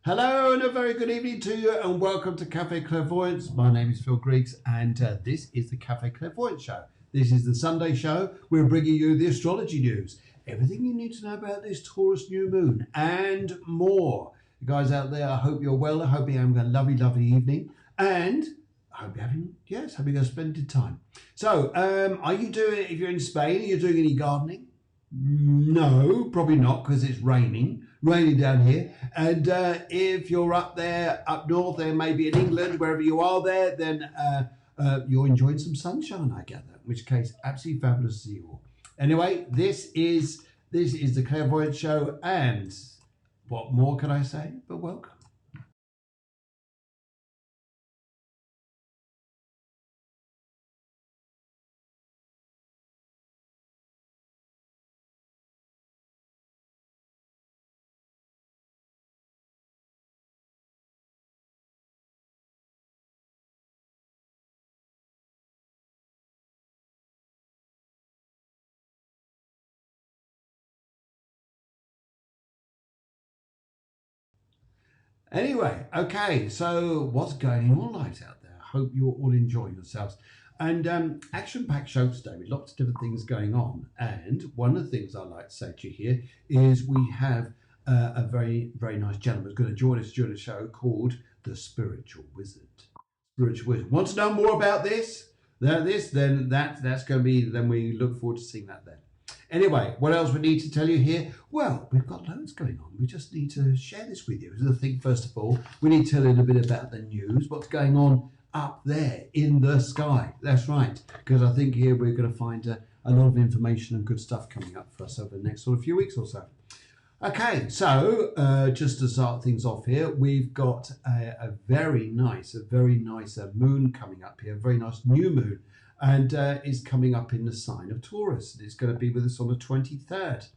Hello and a very good evening to you and welcome to Cafe Clairvoyance. My name is Phil Griggs and this is the Cafe Clairvoyance show. This is the Sunday show. We're bringing you the astrology news, everything you need to know about this Taurus new moon and more. You guys out there, I hope you're well. I hope you're having a lovely, lovely evening and I hope you're having, hope you're going to spend good time. So, are you doing, if you're in Spain, are you doing any gardening? No, probably not because it's raining down here. And if you're up there, up north, there maybe in England, wherever you are there, then you're enjoying some sunshine, I gather. In which case, absolutely fabulous to see you all. Anyway, this is the Clairvoyance show, and what more can I say? But welcome. Anyway, okay, so what's going on in your lives out there? I hope you're all enjoying yourselves. And action-packed show today with lots of different things going on. And one of the things I'd like to say to you here is we have a very, very nice gentleman who's going to join us during the show called the Spiritual Wizard. Spiritual Wizard. Want to know more about this? Then that's going to be, then we look forward to seeing that then. Anyway, what else we need to tell you here? Well, we've got loads going on. We just need to share this with you. So I think, first of all, we need to tell you a little bit about the news, what's going on up there in the sky. That's right, because I think here we're going to find a lot of information and good stuff coming up for us over the next sort of few weeks or so. Okay, so just to start things off here, we've got a very nice moon coming up here, a very nice new moon. And is coming up in the sign of Taurus. It's going to be with us on the 23rd.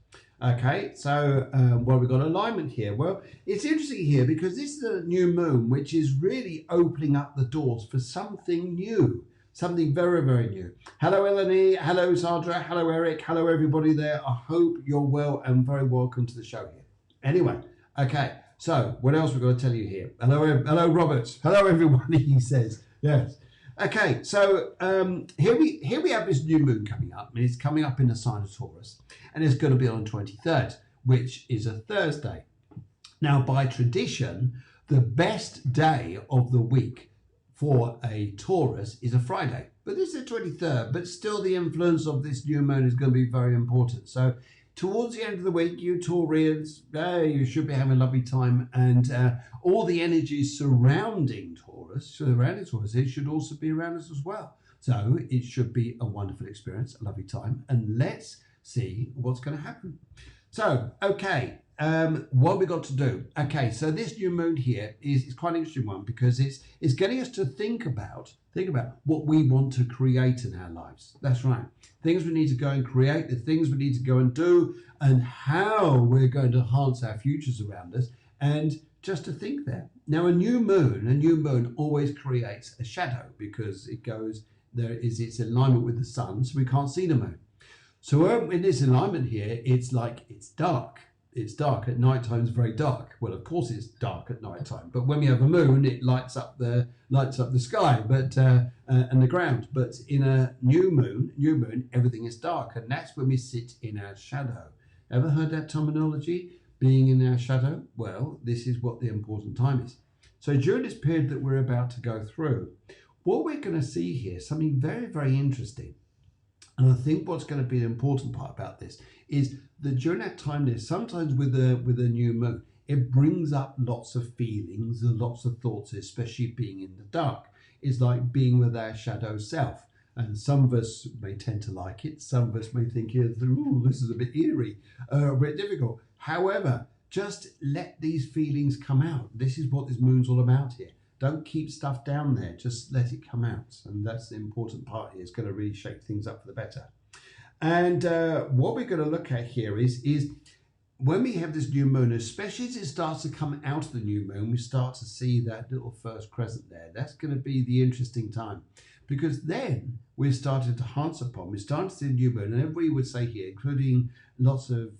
Okay, so well, we've got alignment here. Well, it's interesting here because this is a new moon, which is really opening up the doors for something new, something very, very new. Hello, Eleni. Hello, Sandra. Hello, Eric. Hello, everybody there. I hope you're well and very welcome to the show here. Anyway, okay, so what else we've got to tell you here? Hello, Robert. Hello, everybody, he says. Yes. Okay, so here we have this new moon coming up, and it's coming up in the sign of Taurus, and it's going to be on the 23rd, which is a Thursday. Now, by tradition, the best day of the week for a Taurus is a Friday, but this is the 23rd, but still the influence of this new moon is going to be very important. So towards the end of the week, you Taurians, you should be having a lovely time, and all the energies surrounding Taurus, it should also be around us as well. So it should be a wonderful experience, a lovely time, and let's see what's going to happen. So, okay, what we got to do? Okay, so this new moon here is quite an interesting one because it's getting us to think about what we want to create in our lives. That's right. Things we need to go and create, the things we need to go and do, and how we're going to enhance our futures around us, and just to think there. Now, a new moon always creates a shadow because it's in alignment with the sun, so we can't see the moon. So in this alignment here, it's like it's dark. It's dark at night time. It's very dark. Well, of course, it's dark at night time. But when we have a moon, it lights up the sky, and the ground. But in a new moon, everything is dark, and that's when we sit in our shadow. Ever heard that terminology? Being in our shadow? Well, this is what the important time is. So during this period that we're about to go through, what we're going to see here, something very, very interesting. And I think what's going to be the important part about this is that during that time there, sometimes with a new moon, it brings up lots of feelings and lots of thoughts, especially being in the dark. It's like being with our shadow self. And some of us may tend to like it. Some of us may think, ooh, this is a bit eerie, a bit difficult. However, just let these feelings come out. This is what this moon's all about here. Don't keep stuff down there. Just let it come out. And that's the important part here. It's going to really shake things up for the better. And what we're going to look at here is when we have this new moon, especially as it starts to come out of the new moon, we start to see that little first crescent there. That's going to be the interesting time. Because then we're starting to harness upon, we're starting to see the new moon, and everybody would say here, including lots of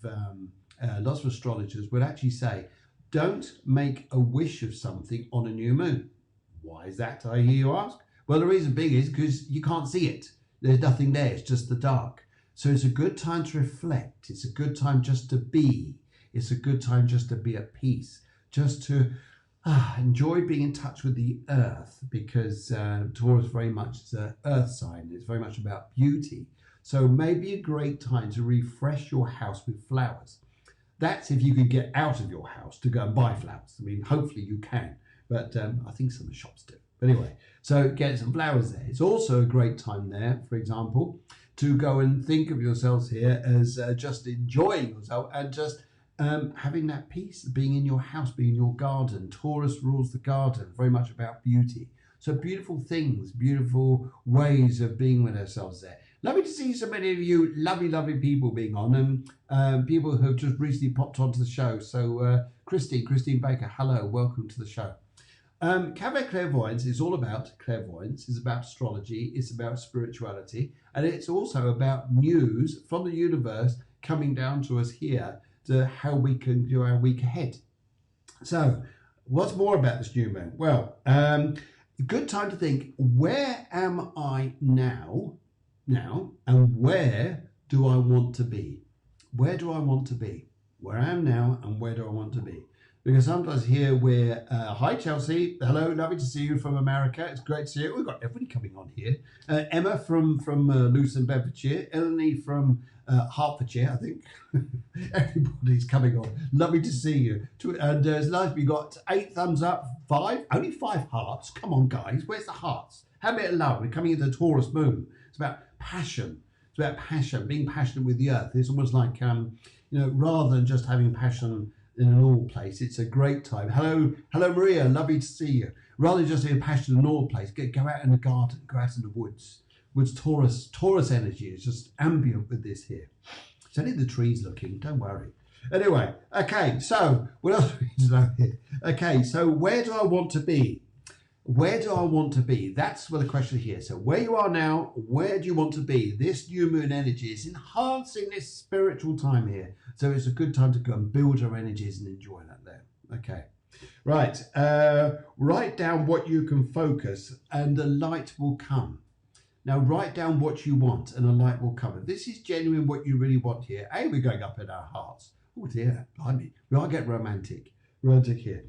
astrologers, would actually say don't make a wish of something on a new moon. Why is that, I hear you ask? Well, the reason being is because you can't see it. There's nothing there. It's just the dark. So it's a good time to reflect. It's a good time just to be. It's a good time just to be at peace. Just to enjoy being in touch with the earth, because Taurus very much is an earth sign. It's very much about beauty. So maybe a great time to refresh your house with flowers. That's if you can get out of your house to go and buy flowers. I mean, hopefully you can, but I think some of the shops do. But anyway, so get some flowers there. It's also a great time there, for example, to go and think of yourselves here as just enjoying yourself and just having that peace, being in your house, being in your garden. Taurus rules the garden, very much about beauty. So beautiful things, beautiful ways of being with ourselves there. Lovely to see so many of you lovely, lovely people being on, and people who have just recently popped onto the show. So Christine Baker, hello, welcome to the show. Cafe Clairvoyance is all about clairvoyance. It's about astrology. It's about spirituality. And it's also about news from the universe coming down to us here to how we can do our week ahead. So what's more about this new moon? Well, good time to think, where am I now, and where do I want to be? Where do I want to be? Where I am now and where do I want to be? Because sometimes here we're, hi Chelsea, hello, lovely to see you from America. It's great to see you. We've got everybody coming on here. Emma from Luton, Bedfordshire, Eleni from Hertfordshire, I think. Everybody's coming on. Lovely to see you. And it's nice, we got 8 thumbs up, 5, only 5 hearts. Come on guys, where's the hearts? Have a bit of love. We're coming into the Taurus moon. It's about passion. It's about passion, being passionate with the earth. It's almost like, rather than just having passion in an all place, it's a great time. Hello Maria, lovely to see you. Rather than just having passion in an all place, go out in the garden, go out in the woods. Taurus energy is just ambient with this here. It's only the trees looking, don't worry. Anyway, okay, so what else do we need to know here? Okay, so where do I want to be? Where do I want to be? That's what the question here. So where you are now, where do you want to be? This new moon energy is enhancing this spiritual time here. So it's a good time to go and build your energies and enjoy that there. Okay. Right. Write down what you can focus and the light will come. Now write down what you want and the light will come. If this is genuine what you really want here, we're going up in our hearts. Oh dear, blimey. We are getting romantic here.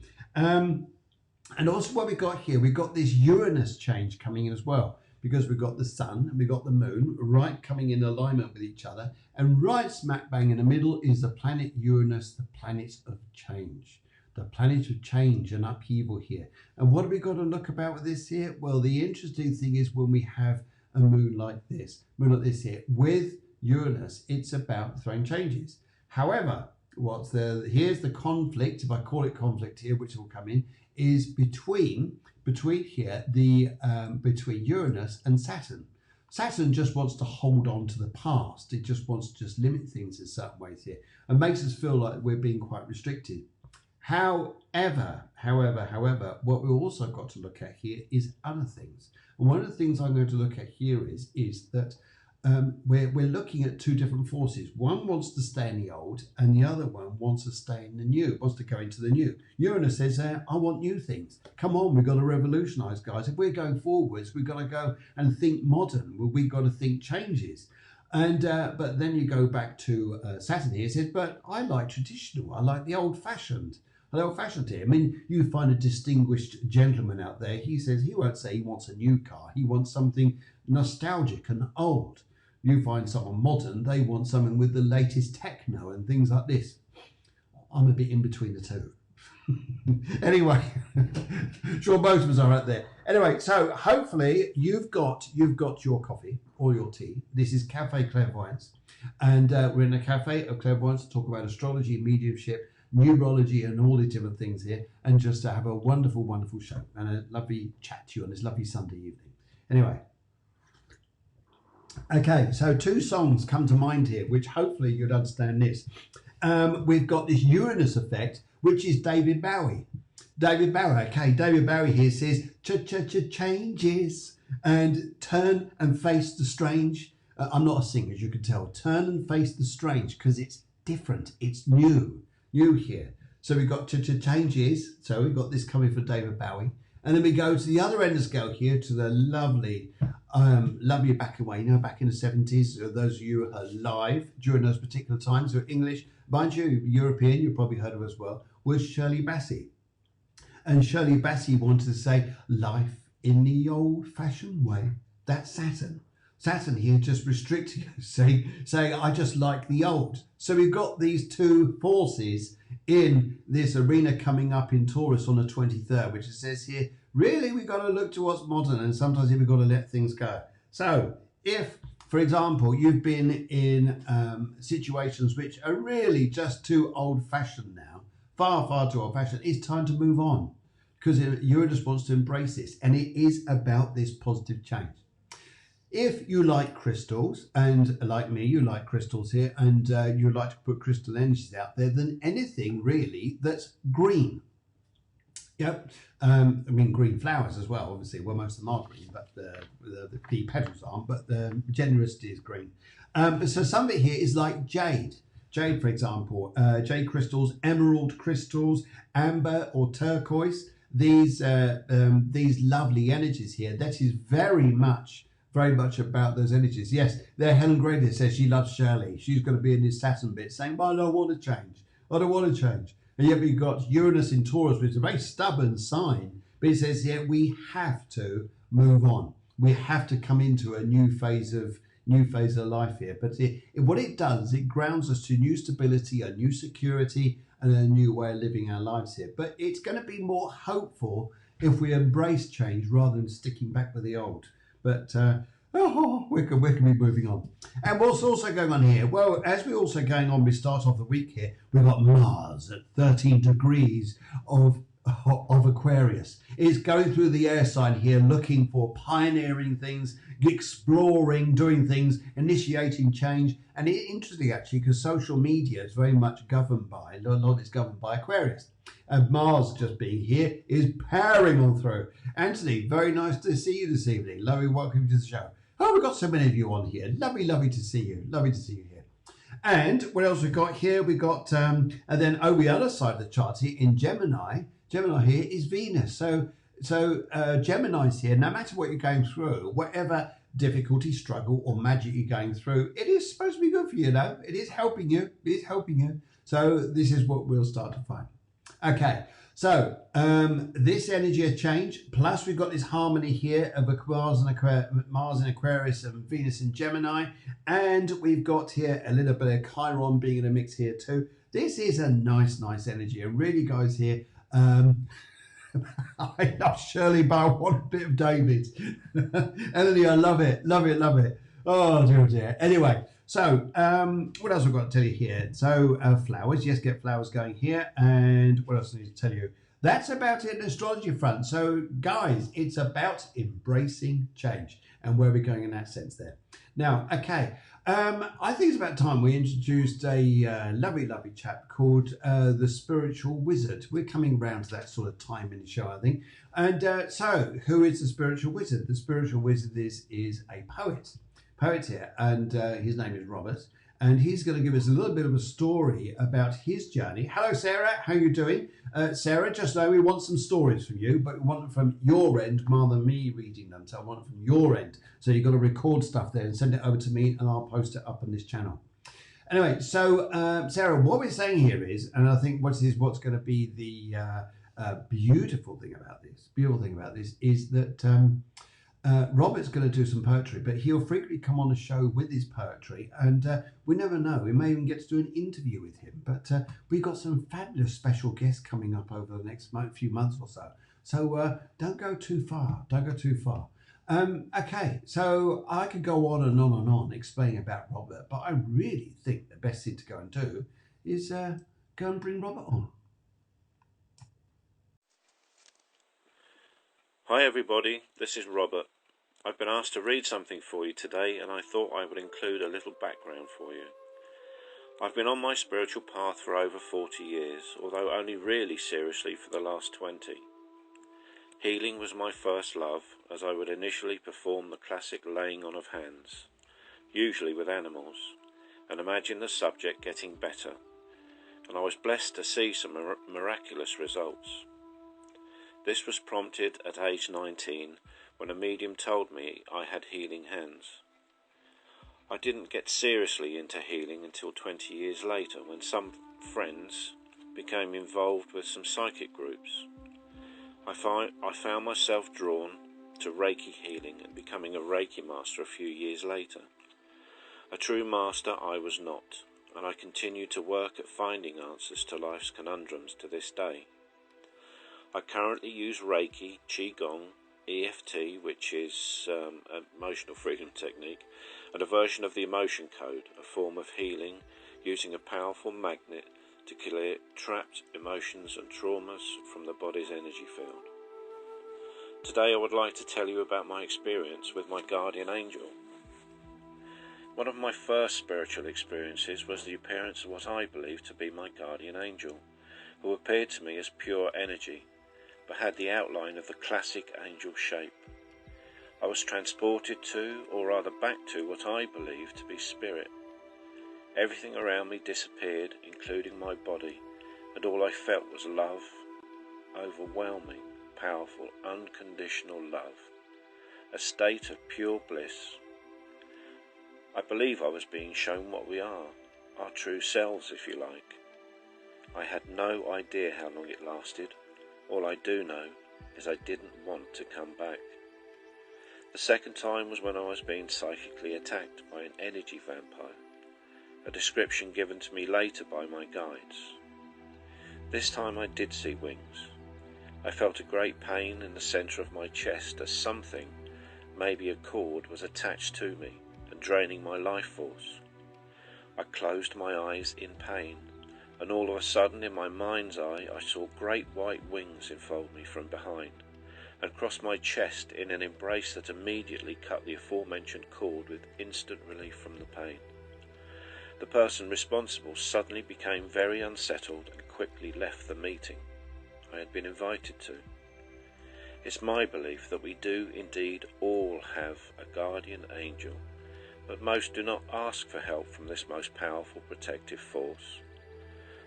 And also what we got here, we've got this Uranus change coming in as well, because we've got the sun and we've got the moon right coming in alignment with each other. And right smack bang in the middle is the planet Uranus, the planet of change. The planet of change and upheaval here. And what have we got to look about with this here? Well, the interesting thing is when we have a moon like this here, with Uranus, it's about throwing changes. However, here's the conflict, if I call it conflict here, which will come in, is between here, between Uranus and Saturn. Saturn just wants to hold on to the past. It just wants to just limit things in certain ways here and makes us feel like we're being quite restricted. However, what we've also got to look at here is other things. And one of the things I'm going to look at here is that we're looking at 2 different forces. One wants to stay in the old and the other one wants to stay in the new, wants to go into the new. Uranus says, I want new things. Come on, we've got to revolutionize, guys. If we're going forwards, we've got to go and think modern. We've got to think changes. And but then you go back to Saturn here. It says, but I like traditional. I like the old-fashioned. Old-fashioned here. I mean, you find a distinguished gentleman out there. He says he won't say he wants a new car. He wants something nostalgic and old. You find someone modern, they want something with the latest techno and things like this. I'm a bit in between the two. Anyway, sure most of us are out there. Anyway, so hopefully you've got your coffee or your tea. This is Cafe Clairvoyance. And we're in a cafe of clairvoyance to talk about astrology, mediumship, numerology and all these different things here. And just to have a wonderful, wonderful show and a lovely chat to you on this lovely Sunday evening. Anyway. Okay, so 2 songs come to mind here, which hopefully you'd understand this. We've got this Uranus effect, which is David Bowie. David Bowie here says, changes and turn and face the strange. I'm not a singer, as you can tell. Turn and face the strange, because it's different. It's new here. So we've got to changes. So we've got this coming from David Bowie. And then we go to the other end of the scale here to the lovely, lovely back away, back in the 70s. Those of you who are alive during those particular times who are English, mind you, European, you've probably heard of as well, was Shirley Bassey. And Shirley Bassey wanted to say, life in the old-fashioned way. That's Saturn. Saturn here just restricting you, saying, I just like the old. So we've got these two forces in this arena coming up in Taurus on the 23rd, which it says here, really, we've got to look to what's modern, and sometimes we've got to let things go. So if, for example, you've been in situations which are really just too old-fashioned now, far, far too old-fashioned, it's time to move on, because Uranus wants to embrace this, and it is about this positive change. If you like crystals, and like me, you like crystals here, and you like to put crystal energies out there, then anything really that's green. Yep. I mean, green flowers as well, obviously. Well, most of them are green, but the petals aren't, but the generosity is green. So some of it here is like jade. Jade, for example, jade crystals, emerald crystals, amber or turquoise. These lovely energies here. That is very much about those energies. Yes, there Helen Grady says she loves Shirley. She's going to be in this Saturn bit saying, but I don't want to change. I don't want to change. And yet we've got Uranus in Taurus, which is a very stubborn sign. But it says, yeah, we have to move on. We have to come into a new phase of life here. But what it does, it grounds us to new stability, a new security, and a new way of living our lives here. But it's going to be more hopeful if we embrace change rather than sticking back with the old. But we can be moving on. And what's also going on here? Well, as we're also going on, we start off the week here. We've got Mars at 13 degrees of Aquarius. It's going through the air sign here, looking for pioneering things, exploring, doing things, initiating change. And it's interesting, actually, because social media is very much governed by, a lot of it's governed by Aquarius. And Mars just being here is powering on through. Anthony, very nice to see you this evening. Lovely, welcome to the show. Oh, we've got so many of you on here. Lovely to see you. Lovely to see you here. And what else we've got here? We've got, and then over the other side of the chart here in Gemini here is Venus. So Gemini's here, no matter what you're going through, whatever difficulty, struggle, or magic you're going through, it is supposed to be good for you, though. It is helping you. It is helping you. So this is what we'll start to find. Okay, so this energy of change, plus we've got this harmony here of Mars in Aquarius and Venus in Gemini, and we've got here a little bit of Chiron being in the mix here too. This is a nice energy. It really goes here. I love Shirley, but I want a bit of David. Anthony, I love it. Oh, dear. Anyway, so what else I've got to tell you here? So flowers, yes, get flowers going here. And what else I need to tell you? That's about it in the astrology front. So guys, it's about embracing change and where we're going in that sense there. Now, okay, I think it's about time we introduced a lovely chap called the Spiritual Wizard. We're coming around to that sort of time in the show, I think. And so, who is the Spiritual Wizard? The Spiritual Wizard is a poet here, and his name is Robert. And he's going to give us a little bit of a story about his journey. Hello, Sarah. How are you doing? Sarah, just know we want some stories from you, but we want them from your end rather than me reading them. So I want it from your end. So you've got to record stuff there and send it over to me, and I'll post it up on this channel. Anyway, so Sarah, what we're saying here is, and I think what's going to be the beautiful thing about this is that Robert's going to do some poetry, but he'll frequently come on the show with his poetry, and we never know. We may even get to do an interview with him, but we've got some fabulous special guests coming up over the next few months or so. So don't go too far. Okay, so I could go on and on explaining about Robert, but I really think the best thing to go and do is go and bring Robert on. Hi everybody, this is Robert. I've been asked to read something for you today, and I thought I would include a little background for you. I've been on my spiritual path for over 40 years, although only really seriously for the last 20. Healing was my first love, as I would initially perform the classic laying on of hands, usually with animals, and imagine the subject getting better. and I was blessed to see some miraculous results. This was prompted at age 19 when a medium told me I had healing hands. I didn't get seriously into healing until 20 years later when some friends became involved with some psychic groups. I found myself drawn to Reiki healing and becoming a Reiki master a few years later. A true master I was not, and I continue to work at finding answers to life's conundrums to this day. I currently use Reiki, Qigong, EFT, which is emotional freedom technique, and a version of the emotion code, a form of healing using a powerful magnet to clear trapped emotions and traumas from the body's energy field. Today I would like to tell you about my experience with my guardian angel. One of my first spiritual experiences was the appearance of what I believe to be my guardian angel, who appeared to me as pure energy, but had the outline of the classic angel shape. I was transported to, or rather back to, what I believed to be spirit. Everything around me disappeared, including my body, and all I felt was love, overwhelming, powerful, unconditional love, a state of pure bliss. I believe I was being shown what we are, our true selves, if you like. I had no idea how long it lasted. All I do know is I didn't want to come back. The second time was when I was being psychically attacked by an energy vampire, a description given to me later by my guides. This time I did see wings. I felt a great pain in the centre of my chest as something, maybe a cord, was attached to me and draining my life force. I closed my eyes in pain, and all of a sudden in my mind's eye I saw great white wings enfold me from behind and cross my chest in an embrace that immediately cut the aforementioned cord with instant relief from the pain. The person responsible suddenly became very unsettled and quickly left the meeting I had been invited to. It's my belief that we do indeed all have a guardian angel, but most do not ask for help from this most powerful protective force.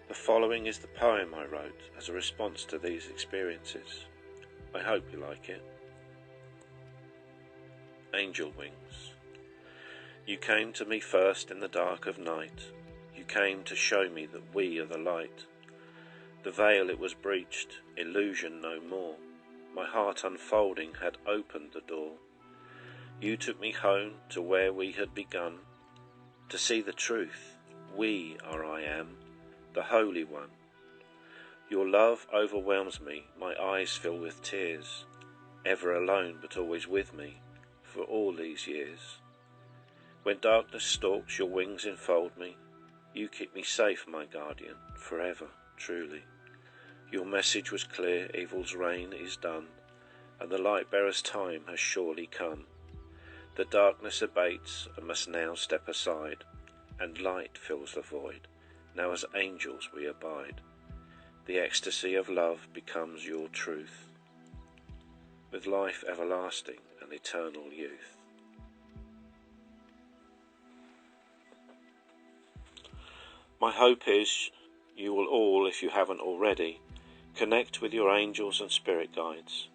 The following is the poem I wrote as a response to these experiences. I hope you like it. Angel Wings. You came to me first in the dark of night. You came to show me that we are the light. The veil it was breached, illusion no more. My heart unfolding had opened the door. You took me home to where we had begun, to see the truth. We are I am, the Holy One. Your love overwhelms me, my eyes fill with tears, ever alone but always with me, for all these years. When darkness stalks, your wings enfold me. You keep me safe, my guardian, forever, truly. Your message was clear, evil's reign is done, and the light-bearer's time has surely come. The darkness abates and must now step aside, and light fills the void. Now as angels we abide. The ecstasy of love becomes your truth, with life everlasting and eternal youth. My hope is you will all, if you haven't already, connect with your angels and spirit guides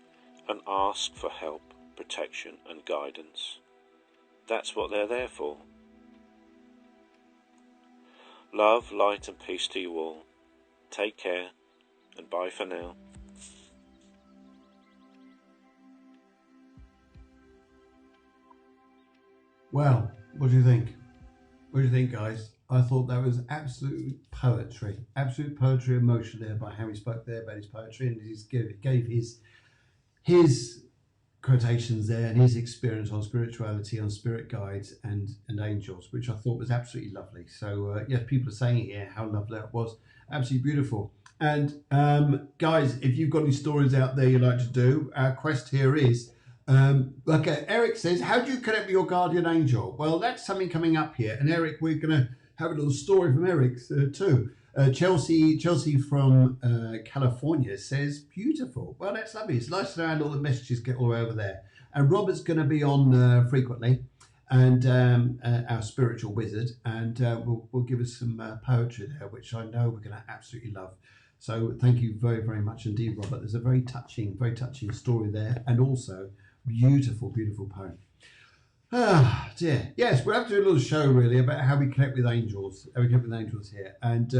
and ask for help, protection and guidance. That's what they're there for. Love, light and peace to you all. Take care and bye for now. Well, what do you think? What do you think, guys? I thought that was absolute poetry emotion there by how he spoke there about his poetry, and he gave his quotations there and his experience on spirituality, on spirit guides and angels, which I thought was absolutely lovely. So yes, people are saying here how lovely that was, absolutely beautiful. And guys, if you've got any stories out there you'd like to do, our quest here is Eric says, how do you connect with your guardian angel? Well, that's something coming up here, and Eric, we're going to have a little story from Eric too. Chelsea from California says, beautiful. Well, that's lovely. It's nice to know all the messages get all over there. And Robert's going to be on frequently. and our spiritual wizard, and we'll give us some poetry there, which I know we're going to absolutely love. So thank you very, very much indeed, Robert. There's a very touching story there, and also beautiful, beautiful poem. Ah, dear. Yes, we'll have to do a little show really about how we connect with angels. How we connect with angels here, and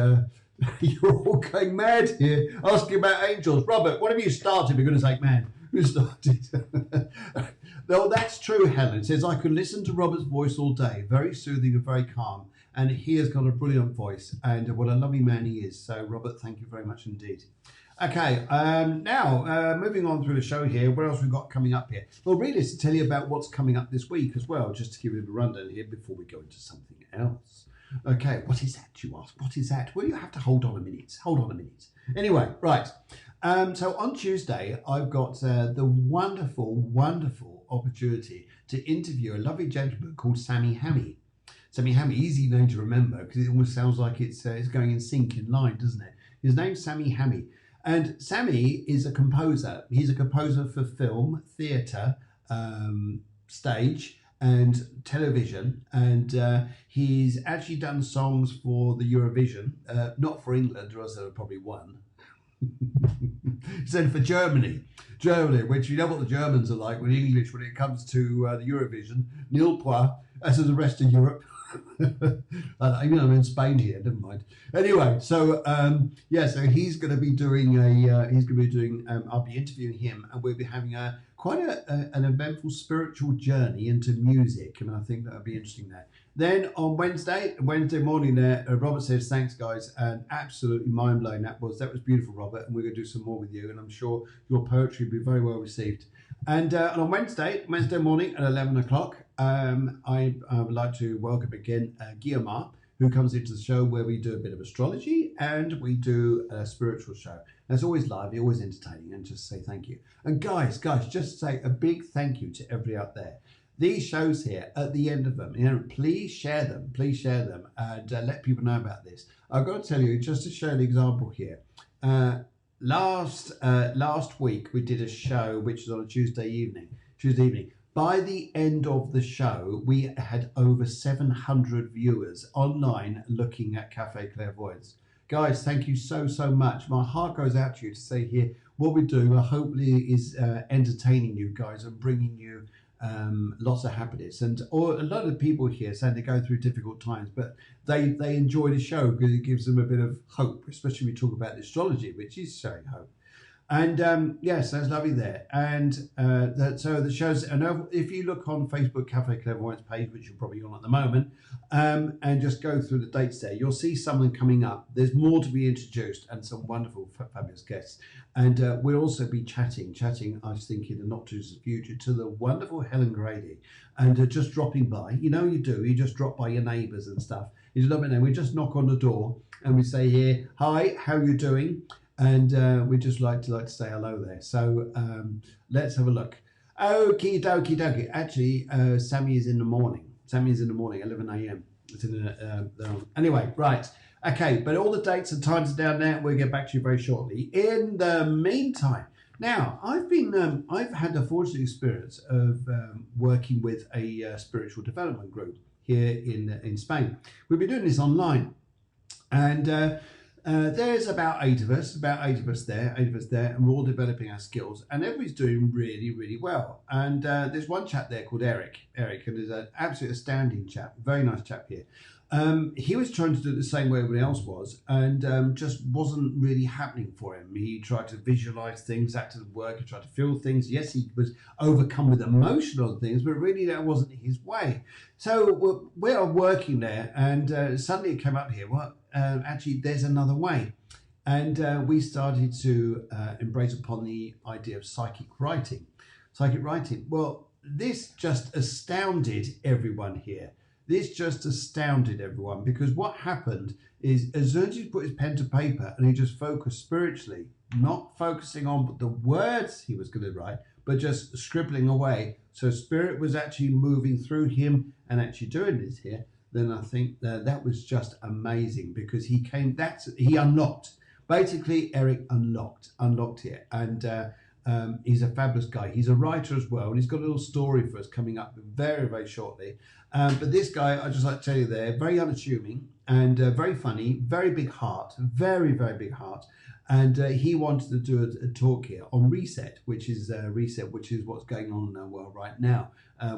you're all going mad here asking about angels. Robert, what have you started? We're going to say, man, who started? No, that's true, Helen. It says, I could listen to Robert's voice all day. Very soothing and very calm. And he has got a brilliant voice. And what a lovely man he is. So, Robert, thank you very much indeed. Okay, now, moving on through the show here. What else we've got coming up here? Well, really, it's to tell you about what's coming up this week as well, just to give you a rundown here before we go into something else. Okay, what is that, you ask? What is that? Well, you have to hold on a minute. Hold on a minute. Anyway, right. So on Tuesday, I've got the wonderful, wonderful opportunity to interview a lovely gentleman called Sammy Hammy. Sammy Hammy, easy name to remember because it almost sounds like it's going in sync, in line, doesn't it? His name's Sammy Hammy. And Sammy is a composer. He's a composer for film, theatre, stage, and television. And he's actually done songs for the Eurovision, not for England, or else they would probably won. Said for Germany, which you know what the Germans are like with English when it comes to the Eurovision, nil point, as is the rest of Europe. I'm in Spain here, never mind. Anyway, so so he's going to be doing I'll be interviewing him, and we'll be having quite an eventful spiritual journey into music, and I think that'll be interesting there. Then on Wednesday morning there, Robert says, thanks guys, and absolutely mind-blowing that was beautiful, Robert, and we're going to do some more with you, and I'm sure your poetry will be very well received. And on Wednesday morning at 11 o'clock, I would like to welcome again Guillemard, who comes into the show where we do a bit of astrology and we do a spiritual show. And it's always lively, always entertaining, and just say thank you. And guys, just say a big thank you to everybody out there. These shows here, at the end of them, please share them, and let people know about this. I've got to tell you, just to show an example here. Last week we did a show which was on a Tuesday evening. By the end of the show, we had over 700 viewers online looking at Cafe Clairvoyance. Guys, thank you so much. My heart goes out to you to say here what we do. Hopefully is entertaining you guys and bringing you lots of happiness. And a lot of people here saying they go through difficult times, but they enjoy the show because it gives them a bit of hope, especially when we talk about astrology, which is showing hope. And yes, that's lovely there. And so the shows, and if you look on Facebook Cafe Clairvoyance page, which you're probably on at the moment, and just go through the dates there, you'll see someone coming up. There's more to be introduced and some wonderful, fabulous guests. And we'll also be chatting, I was thinking, in the not too distant future, to the wonderful Helen Grady. And just dropping by, you just drop by your neighbours and stuff. You love it now. We just knock on the door and we say here, hi, how are you doing? And we just like to say hello there. So let's have a look. Okie dokie. Actually, Sammy is in the morning. 11 a.m. It's in anyway, right. Okay, but all the dates and times are down there. We'll get back to you very shortly. In the meantime, now I've had the fortunate experience of working with a spiritual development group here in Spain. We've been doing this online, and there's about eight of us there, and we're all developing our skills, and everybody's doing really, really well. And there's one chap there called Eric, and he's an absolute astounding chap, very nice chap here. He was trying to do it the same way everybody else was, and just wasn't really happening for him. He tried to visualize things, that didn't work. He tried to feel things. Yes, he was overcome with emotional things, but really that wasn't his way. So we're working there, and suddenly it came up here. Well, actually, there's another way. And we started to embrace upon the idea of psychic writing. Well, this just astounded everyone here. Because what happened is, as soon as he put his pen to paper and he just focused spiritually, not focusing on the words he was going to write, but just scribbling away. So spirit was actually moving through him and actually doing this here. Then I think that was just amazing, because he unlocked. Basically, Eric unlocked here. And He's a fabulous guy. He's a writer as well, and he's got a little story for us coming up very, very shortly. But this guy, I just like to tell you there, very unassuming and very funny, very big heart, very, very big heart. And he wanted to do a talk here on reset, which is what's going on in our world right now.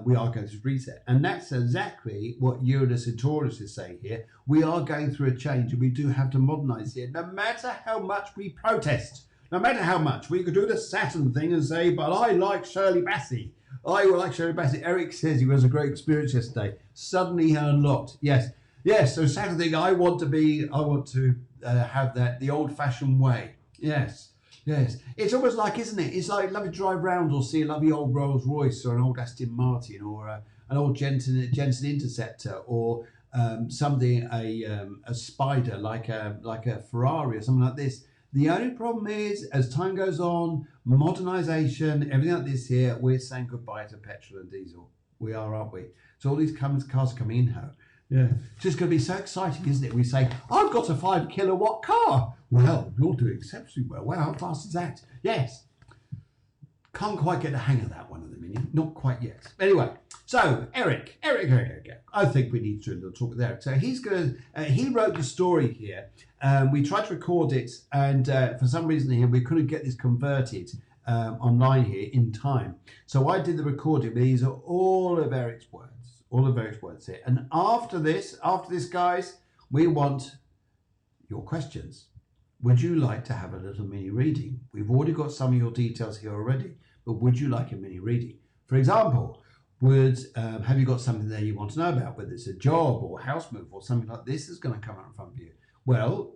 We are going through reset, and that's exactly what Uranus and Taurus is saying here. We are going through a change, and we do have to modernize here, no matter how much we protest. No matter how much we could do the Saturn thing and say, but I like Shirley Bassey. I will like Shirley Bassey. Eric says he was a great experience yesterday. Suddenly he unlocked. Yes. So Saturn thing. I want to have that the old-fashioned way. Yes. It's almost like, isn't it? It's like love to drive round or see a lovely old Rolls Royce or an old Aston Martin or an old Jensen Interceptor or something a Spider like a Ferrari or something like this. The only problem is, as time goes on, modernisation, everything like this here, we're saying goodbye to petrol and diesel. We are, aren't we? So all these cars are coming in now. Yeah. It's just going to be so exciting, isn't it? We say, I've got a 5 kilowatt car. Well, you're doing exceptionally well. Wow, how fast is that? Yes. Can't quite get the hang of that one at the minute. Not quite yet. Anyway, so Eric. I think we need to do a little talk with Eric. So he wrote the story here. We tried to record it, and for some reason here, we couldn't get this converted online here in time. So I did the recording, but these are all of Eric's words here. And after this, guys, we want your questions. Would you like to have a little mini reading? We've already got some of your details here already, but would you like a mini reading? For example, have you got something there you want to know about, whether it's a job or a house move or something like this is going to come out in front of you? Well,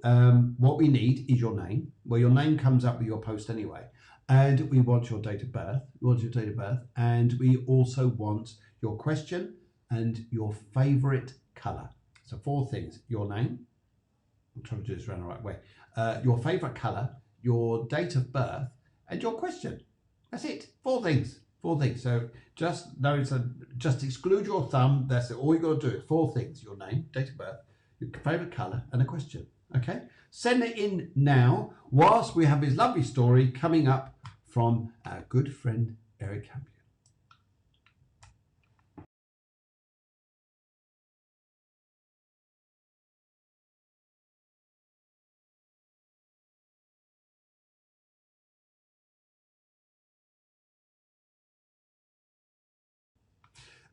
what we need is your name. Well, your name comes up with your post anyway. And we want your date of birth. And we also want your question and your favourite colour. So 4 things. Your name. I'm trying to do this around the right way. Your favourite colour, your date of birth, and your question. That's it. 4 things. So just exclude your thumb. That's it. All you got to do is 4 things. Your name, date of birth, your favourite colour, and a question. Okay? Send it in now whilst we have his lovely story coming up from our good friend Eric Campion.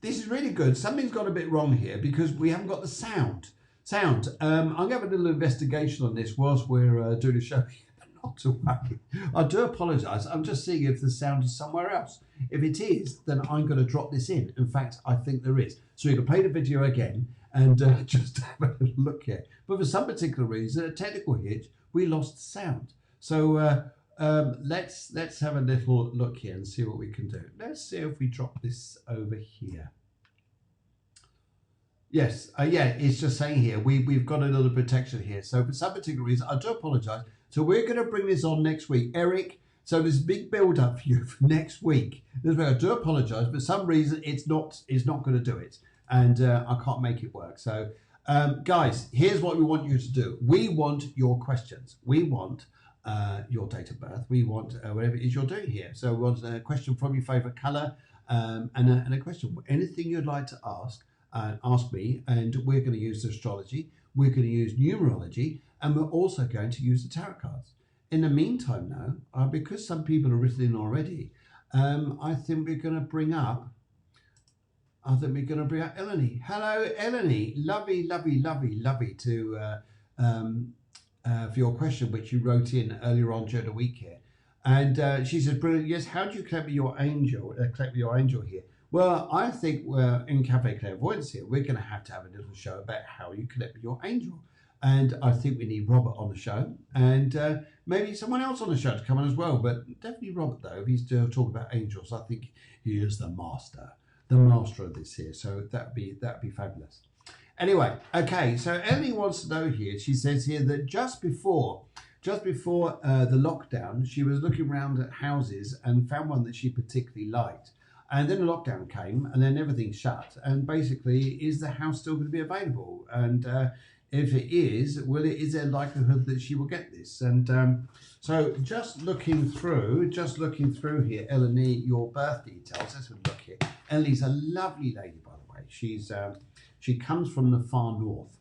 This is really good. Something's got a bit wrong here because we haven't got the sound. I'm going to have a little investigation on this whilst we're doing the show. Not to worry. I do apologise. I'm just seeing if the sound is somewhere else. If it is, then I'm going to drop this in. In fact, I think there is. So you can play the video again and just have a little look here. But for some particular reason, a technical hitch, we lost sound. So let's have a little look here and see what we can do. Let's see if we drop this over here. Yes, it's just saying here, we've got a little protection here. So for some particular reason, I do apologise. So we're going to bring this on next week. Eric, so there's a big build-up for you for next week. I do apologise, but for some reason, it's not going to do it. And I can't make it work. So, guys, here's what we want you to do. We want your questions. We want your date of birth. We want whatever it is you're doing here. So we want a question from your favourite colour and a question. Anything you'd like to ask me, and we're going to use astrology. We're going to use numerology, and we're also going to use the tarot cards. In the meantime now, because some people are written in already, I think we're going to bring up Eleni. Hello, Eleni. Lovely to for your question, which you wrote in earlier on during the week here. And she said, brilliant. Yes, how do you collect your angel here? Well, I think in Cafe Clairvoyance here, we're going to have a little show about how you connect with your angel. And I think we need Robert on the show and maybe someone else on the show to come on as well. But definitely Robert, though, if he's talking about angels, I think he is the master of this here. So that'd be fabulous. Anyway, okay, so Ellie wants to know here, she says here that just before the lockdown, she was looking around at houses and found one that she particularly liked. And then the lockdown came and then everything shut. And basically, is the house still going to be available? And If it is, is there likelihood that she will get this? And so just looking through here, Eleni, your birth details. Let's have a look here. Eleni's a lovely lady, by the way. She comes from the far north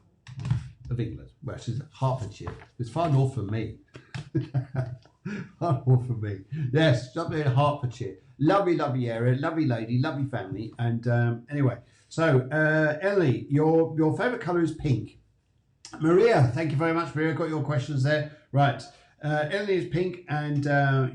of England. Well, she's Hertfordshire. It's far north from me. Far north from me. Yes, up there in Hertfordshire. Lovely, lovely area. Lovely lady. Lovely family. And anyway, so Ellie, your favourite colour is pink. Maria, thank you very much, Maria. Got your questions there. Right. Ellie is pink, and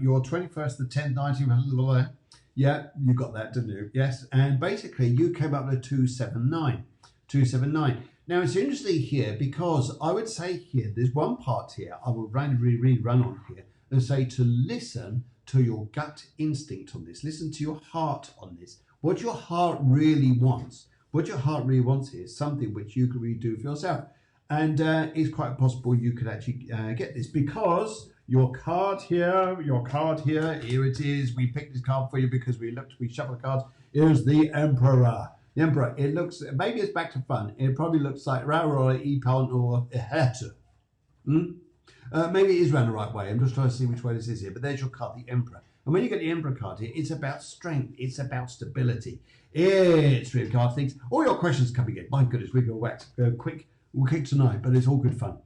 your 21st, the 10th, 19th. Yeah, you got that, didn't you? Yes. And basically, you came up with 279. 279. Now, it's interesting here because I would say here, there's one part here I will randomly run on here and say to listen to your gut instinct on this. Listen to your heart on this. What your heart really wants. What your heart really wants here is something which you can really do for yourself. And it's quite possible you could actually get this because your card here, here it is. We picked this card for you because we shuffled the cards. Here's the Emperor. The Emperor, it looks, maybe it's back to front. It probably looks like Raura, Epon, or Hertu. Maybe it is round the right way. I'm just trying to see which way this is here. But there's your card, the Emperor. And when you get the Emperor card here, it's about strength. It's about stability. It's three of card things. All your questions coming in. My goodness, we go wax quick. We'll kick tonight, but it's all good fun.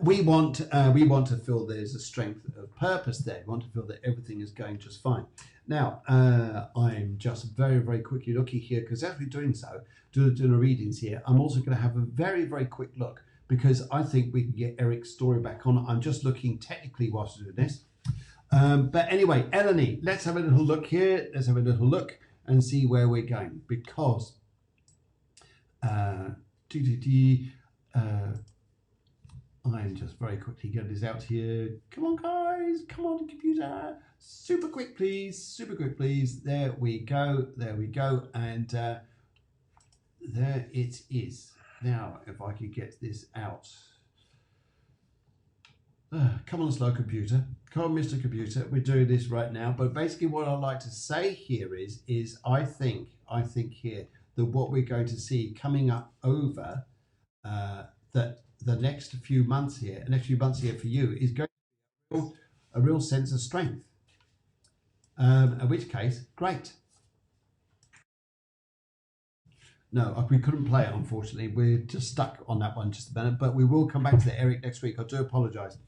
We want to feel there's a strength of purpose there. We want to feel that everything is going just fine. Now, I'm just very, very quickly looking here because as we're doing so, doing the readings here, I'm also going to have a very, very quick look because I think we can get Eric's story back on. I'm just looking technically whilst we're doing this. But anyway, Eleni, let's have a little look here. Let's have a little look and see where we're going because I'm just very quickly getting this out here. Come on, guys. Come on, computer. Super quick, please. Super quick, please. There we go. There we go. And there it is. Now, if I could get this out. Come on, slow computer. Come on, Mr. Computer. We're doing this right now. But basically what I'd like to say here is I think here that what we're going to see coming up over that the next few months here for you is going to be a real sense of strength. In which case, great. No, we couldn't play it, unfortunately. We're just stuck on that one just a minute, but we will come back to that, Eric, next week. I do apologise.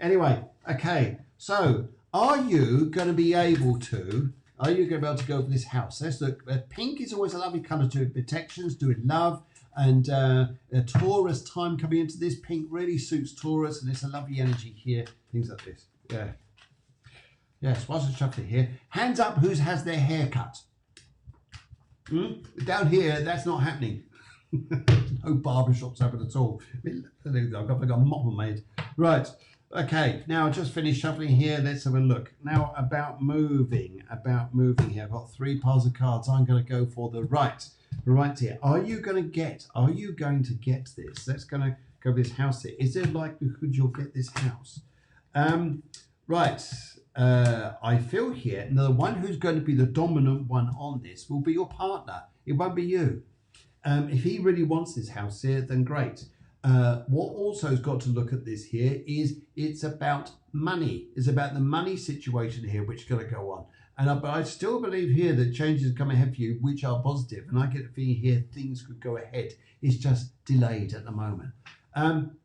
Anyway, okay, so are you going to be able to go for this house? Let's look. Pink is always a lovely colour to it. Protections, doing love, and a Taurus time coming into this. Pink really suits Taurus, and it's a lovely energy here. Things like this. Yeah. Yes, whilst I shuffle it here. Hands up who has their hair cut. Down here, that's not happening. No barbershops open at all. I've got a mop made. Right. Okay. Now, I just finished shuffling here. Let's have a look. Now, about moving here. I've got 3 piles of cards. I'm going to go for the right here. Are you going to get this? Let's going to go for this house here. Is there likelihood you'll get this house? Right. I feel here, now the one who's going to be the dominant one on this will be your partner. It won't be you. If he really wants this house here, then great. What also has got to look at this here is it's about money. It's about the money situation here, which is going to go on. But I still believe here that changes come ahead for you, which are positive. And I get the feeling here things could go ahead. It's just delayed at the moment.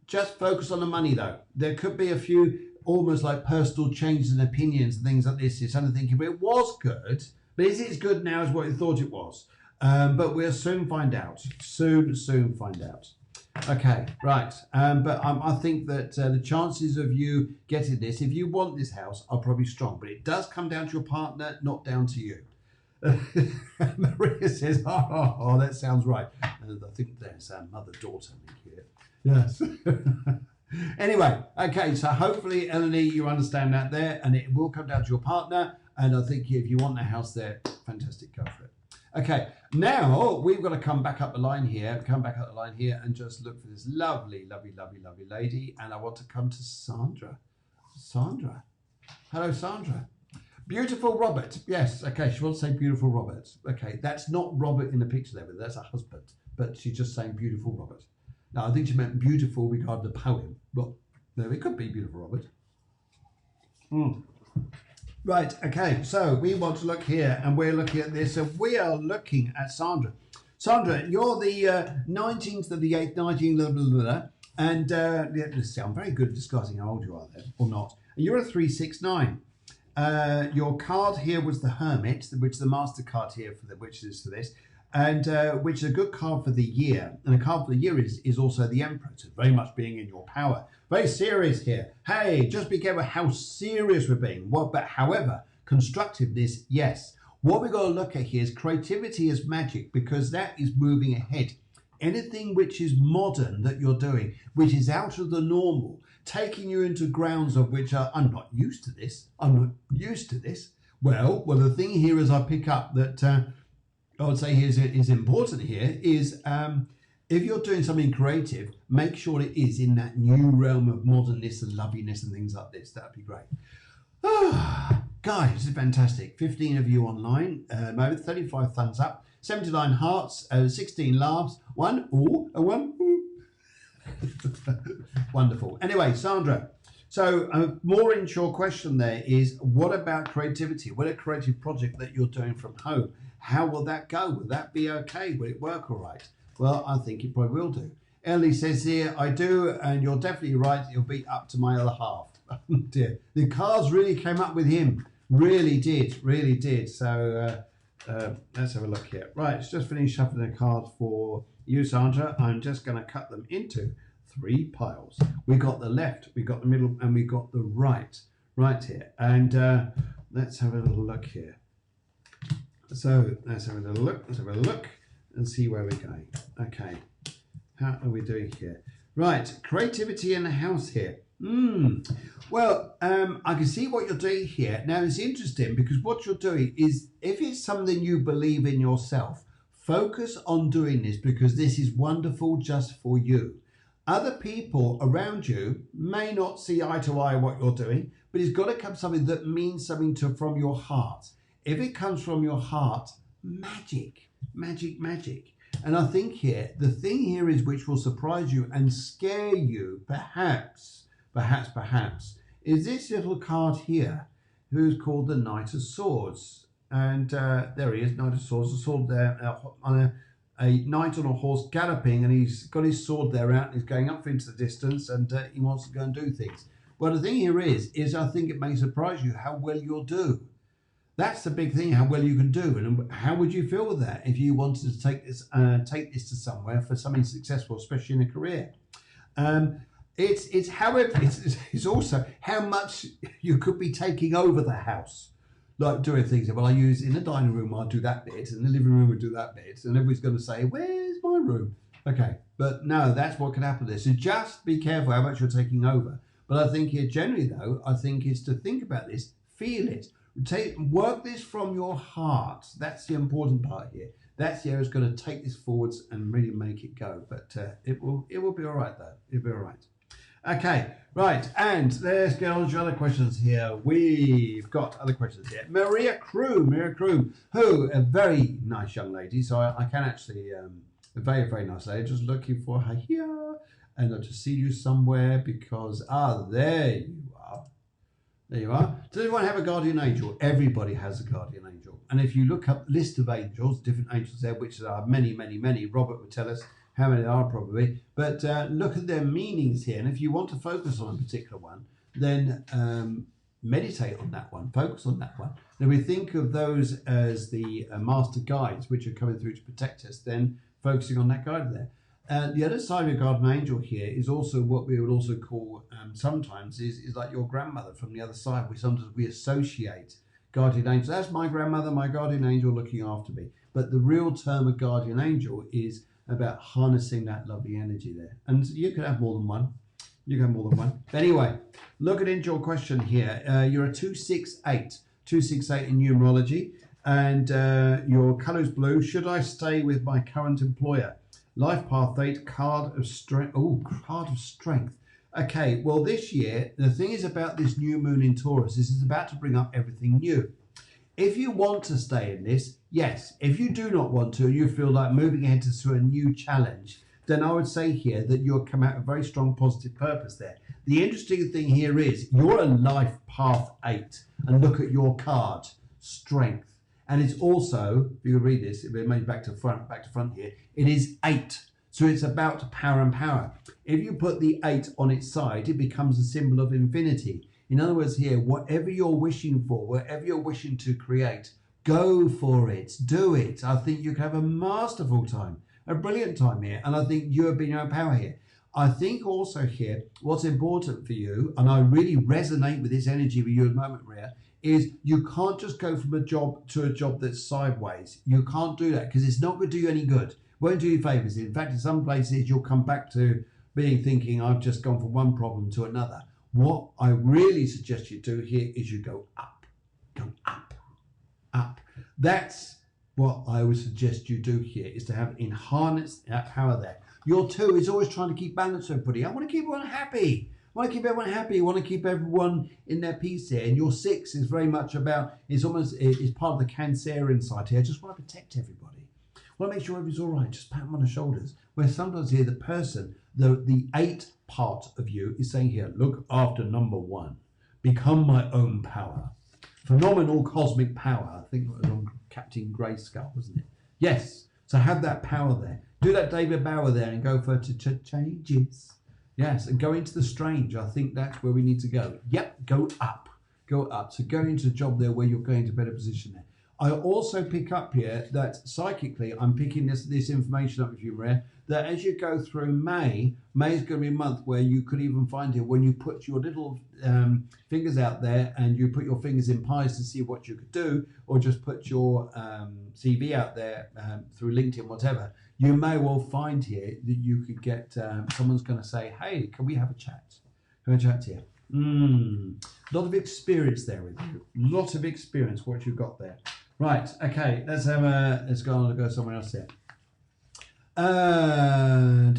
Just focus on the money, though. There could be a few almost like personal changes in opinions and things like this. You're suddenly thinking, but it was good, but is it as good now as what you thought it was? But we'll soon find out. Soon find out. Okay, right. But I think that the chances of you getting this, if you want this house, are probably strong. But it does come down to your partner, not down to you. Maria says, oh, that sounds right. And I think there's a mother-daughter link here. Yes. Anyway, okay, so hopefully, Eleni, you understand that there, and it will come down to your partner. And I think if you want the house there, fantastic, go for it. Okay, now we've got to come back up the line here, and just look for this lovely, lovely, lovely, lovely lady. And I want to come to Sandra. Sandra. Hello, Sandra. Beautiful Robert. Yes, okay, she wants to say beautiful Robert. Okay, that's not Robert in the picture there, but that's a husband. But she's just saying beautiful Robert. No, I think she meant beautiful regarding the poem. But no, it could be beautiful, Robert. Right, okay, so we want to look here, and we're looking at this, and we are looking at Sandra. Sandra, you're the 19th of the 8th, 19, blah, blah, blah, blah, and I'm very good at discussing how old you are then, or not. You're a 369. Your card here was the Hermit, which is the Master card here, which is for this, and which is a good card for the year. And a card for the year is also the Emperor, so very much being in your power. Very serious here. Hey, just be careful how serious we're being. But however, constructiveness, yes. What we've got to look at here is creativity as magic, because that is moving ahead. Anything which is modern that you're doing, which is out of the normal, taking you into grounds of which are, I'm not used to this. I'm not used to this. Well, the thing here is I pick up that I would say is important here is if you're doing something creative, make sure it is in that new realm of modernness and loveliness and things like this. That'd be great. Guys, this is fantastic. 15 of you online. 35 thumbs up. 79 hearts. 16 laughs. One ooh, a one ooh. Wonderful. Anyway, Sandra. So more into your question there is, what about creativity? What a creative project that you're doing from home? How will that go? Will that be okay? Will it work all right? Well, I think it probably will do. Ellie says here, I do, and you're definitely right. You'll be up to my other half. Oh dear. The cards really came up with him. Really did. So let's have a look here. Right, let's just finish shuffling the cards for you, Sandra. I'm just going to cut them into 3 piles. We got the left, we got the middle, and we got the right here. And let's have a little look here. So let's have a little look and see where we're going. Okay, how are we doing here? Right, creativity in the house here. Well, I can see what you're doing here. Now it's interesting because what you're doing is, if it's something you believe in yourself, focus on doing this, because this is wonderful just for you. Other people around you may not see eye to eye what you're doing, but it's got to come something that means something from your heart. If it comes from your heart, magic. And I think here, the thing here is, which will surprise you and scare you, perhaps, is this little card here, who's called the Knight of Swords. And there he is, Knight of Swords, a sword there on a knight on a horse galloping, and he's got his sword there out, and he's going up into the distance, and he wants to go and do things. Well, the thing here is I think it may surprise you how well you'll do. That's the big thing, how well you can do. And how would you feel with that if you wanted to take this to somewhere for something successful, especially in a career? It's also how much you could be taking over the house, like doing things. Well, I use in the dining room, I'll do that bit, and the living room will do that bit, and everybody's going to say, where's my room? Okay, but no, that's what can happen there. So just be careful how much you're taking over. But I think here generally, though, I think is to think about this, feel it, work this from your heart. That's the important part here. That's the area that's going to take this forwards and really make it go. But it will be all right, though. It'll be all right. Okay, right, and let's get on to other questions here. We've got other questions here. Maria Kroom, who, a very nice young lady, so I can actually, a very, very nice lady, just looking for her here, and I'll just see you somewhere because, there you are. There you are. Does everyone have a guardian angel? Everybody has a guardian angel. And if you look up list of angels, different angels there, which are many, many, many, Robert would tell us how many there are probably, but look at their meanings here. And if you want to focus on a particular one, then meditate on that one, focus on that one. Then we think of those as the master guides, which are coming through to protect us, then focusing on that guide there. The other side of your guardian angel here is also what we would also call sometimes is like your grandmother from the other side. Sometimes we associate guardian angel. That's my grandmother, my guardian angel looking after me. But the real term of guardian angel is about harnessing that lovely energy there. And you can have more than one. But anyway, looking into your question here, you're a 268 in numerology, and your colour is blue. Should I stay with my current employer? Life path 8, card of strength. Oh, card of strength. Okay, well, this year, the thing is about this new moon in Taurus, this is about to bring up everything new. If you want to stay in this, yes. If you do not want to, you feel like moving ahead to a new challenge, then I would say here that you'll come out with a very strong positive purpose there. The interesting thing here is you're a life path 8, and look at your card, strength. And it's also, if you read this, maybe back to front here, it is 8. So it's about power and power. If you put the 8 on its side, it becomes a symbol of infinity. In other words here, whatever you're wishing for, whatever you're wishing to create, go for it, do it. I think you can have a masterful time, a brilliant time here. And I think you have been your power here. I think also here, what's important for you, and I really resonate with this energy with you at the moment, Rhea, is you can't just go from a job to a job that's sideways. You can't do that because it's not going to do you any good. Won't do you favours. In fact, in some places, you'll come back to being thinking, I've just gone from one problem to another. What I really suggest you do here is you go up, up. That's what I would suggest you do here, is to have enhanced that power there. Your 2 is always trying to keep balance, everybody. I want to keep everyone happy. I want to keep everyone happy. I want to keep everyone in their peace here. And your 6 is very much about, it's part of the Cancerian side here. I just want to protect everybody. I want to make sure everybody's all right. Just pat them on the shoulders. Where sometimes here the person, the 8 part of you is saying here, look after number 1. Become my own power. Phenomenal cosmic power. I think it was on Captain Grayskull, wasn't it? Yes. So have that power there. Do that David Bauer there and go for changes. Yes, and go into the strange. I think that's where we need to go. Yep, go up. Go up. So go into a job there where you're going to a better position there. I also pick up here that psychically, I'm picking this information up with you, Maria, that as you go through May is going to be a month where you could even find it when you put your little fingers out there and you put your fingers in pies to see what you could do, or just put your CV out there through LinkedIn, whatever. You may well find here that you could get, someone's going to say, hey, can we have a chat? Can we chat here? A lot of experience there with you. A lot of experience, what you've got there. Right, okay, let's go on and go somewhere else here. I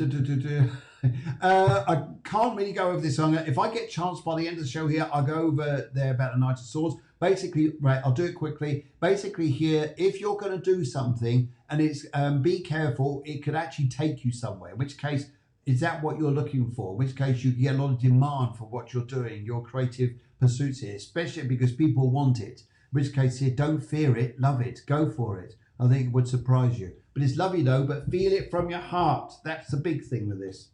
can't really go over this song. If I get a chance by the end of the show here, I'll go over there about the Knight of Swords. Basically, right, I'll do it quickly. Basically here, if you're going to do something and it's be careful, it could actually take you somewhere, in which case, is that what you're looking for? In which case you get a lot of demand for what you're doing, your creative pursuits here, especially because people want it. In which case here, don't fear it, love it, go for it. I think it would surprise you. But it's lovely though, but feel it from your heart. That's the big thing with this.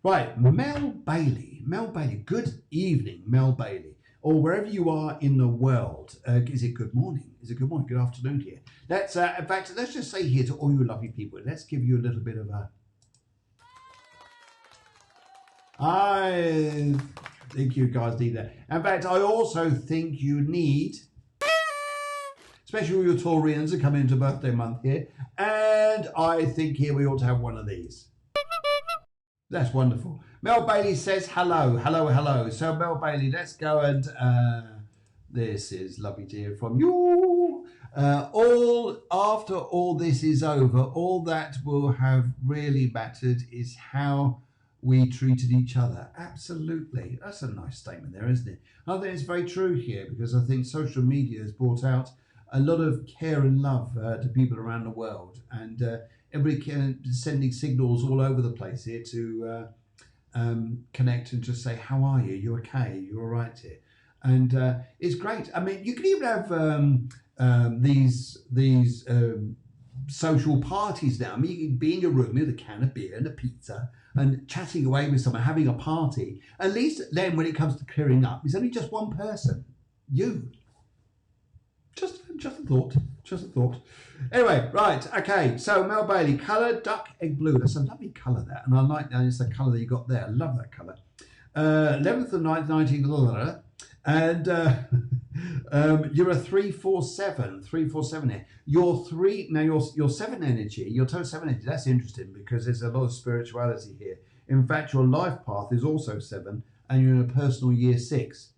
Right, Mel Bailey. Mel Bailey, good evening, Mel Bailey. Or wherever you are in the world. Is it good morning? Is it good morning? Good afternoon here. Let's, in fact, let's just say here to all you lovely people, let's give you a little bit of a... I think you guys need that. In fact, I also think you need... especially all your Taurians are coming into birthday month here. And I think here we ought to have one of these. That's wonderful. Mel Bailey says hello, hello, hello. So Mel Bailey, let's go and this is lovely to hear from you. After all this is over, all that will have really mattered is how we treated each other. Absolutely. That's a nice statement there, isn't it? I think it's very true here because I think social media has brought out a lot of care and love to people around the world, and everybody sending signals all over the place here to connect and just say, how are you? You okay? You're all right here? And it's great. I mean, you can even have these social parties now. I mean, you can be in your room with a can of beer and a pizza and chatting away with someone, having a party. At least then when it comes to clearing up, it's only just one person, you. Just a thought. Just a thought. Anyway, right, okay. So Mel Bailey, colour duck egg blue. That's a lovely colour that, and I like that. It's the colour that you got there. I love that colour. 11th of 9th, 19th, and you're a 347. 347 here. Your 3 now. Your 7 energy. Your total 7 energy. That's interesting because there's a lot of spirituality here. In fact, your life path is also 7, and you're in a personal year 6.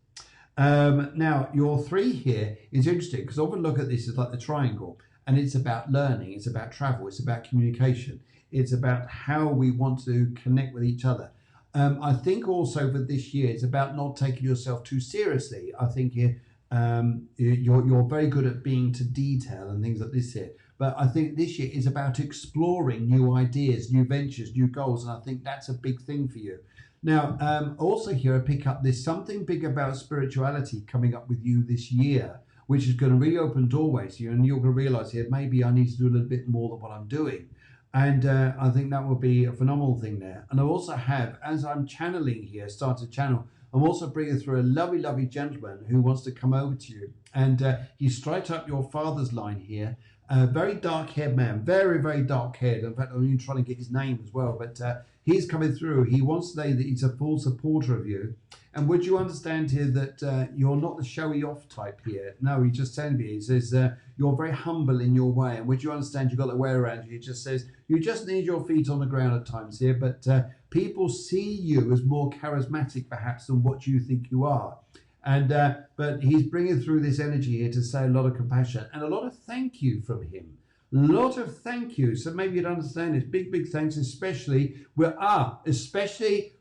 Now, your 3 here is interesting because often look at this as like the triangle, and it's about learning, it's about travel, it's about communication, it's about how we want to connect with each other. I think also for this year, it's about not taking yourself too seriously. I think you're very good at being to detail and things like this here. But I think this year is about exploring new ideas, new ventures, new goals. And I think that's a big thing for you. Now, also here, I pick up there's something big about spirituality coming up with you this year, which is going to really open doorways to you. And you're going to realize here, maybe I need to do a little bit more than what I'm doing. And I think that will be a phenomenal thing there. And I also have, as I'm channeling here, start to channel, I'm also bringing through a lovely, lovely gentleman who wants to come over to you. And he's straight up your father's line here. Very dark-haired man, very, very dark-haired. In fact, I'm even trying to get his name as well. But he's coming through. He wants to say that he's a full supporter of you. And would you understand here that you're not the showy-off type here? No, he just said to me, he says, you're very humble in your way. And would you understand you've got the way around you? He just says, you just need your feet on the ground at times here. But people see you as more charismatic, perhaps, than what you think you are. And but he's bringing through this energy here to say a lot of compassion and a lot of thank you from him. A lot of thank you. So maybe you'd understand this. Big, big thanks, especially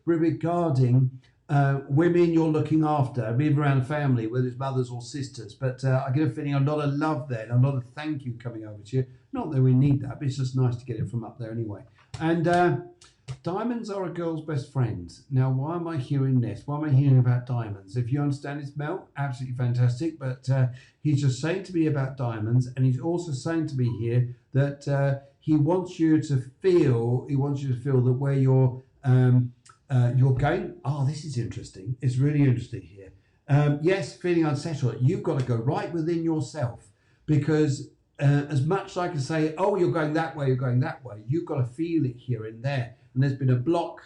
regarding women you're looking after, maybe around the family, whether it's mothers or sisters. But I get a feeling a lot of love there and a lot of thank you coming over to you. Not that we need that, but it's just nice to get it from up there anyway. And diamonds are a girl's best friend. Now, why am I hearing this? Why am I hearing about diamonds? If you understand this, Mel, absolutely fantastic. But he's just saying to me about diamonds, and he's also saying to me here that he wants you to feel that where you're going. Oh, this is interesting. It's really interesting here. Yes, feeling unsettled. You've got to go right within yourself, because as much as I can say, oh, you're going that way, you've got to feel it here and there. And there's been a block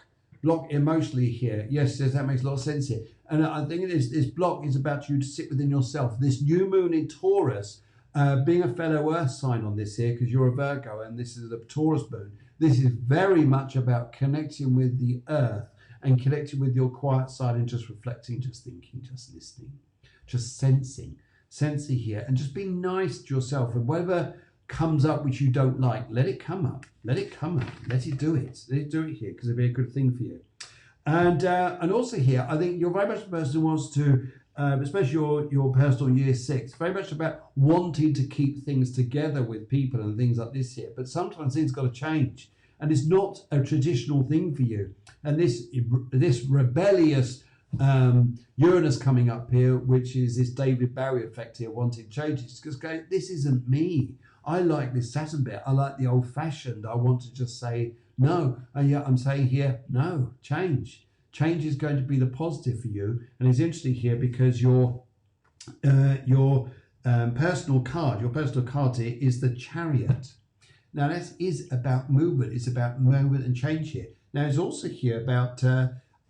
emotionally here. Yes, that makes a lot of sense here. And I think this block is about you to sit within yourself. This new moon in Taurus, being a fellow Earth sign on this here, because you're a Virgo and this is a Taurus moon, this is very much about connecting with the Earth and connecting with your quiet side and just reflecting, just thinking, just listening, just sensing here, and just being nice to yourself. And whatever comes up which you don't like, let it come up, let it do it here, because it'll be a good thing for you. And also here, I think you're very much the person who wants to, especially your personal year 6, very much about wanting to keep things together with people and things like this here. But sometimes things got to change, and it's not a traditional thing for you. And this rebellious Uranus coming up here, which is this David Bowie effect here, wanting changes, because this isn't me. I like this Saturn bit. I like the old-fashioned. I want to just say no. And yet I'm saying here, no, change. Change is going to be the positive for you. And it's interesting here because your personal card here is the Chariot. Now, this is about movement. It's about movement and change here. Now, it's also here about,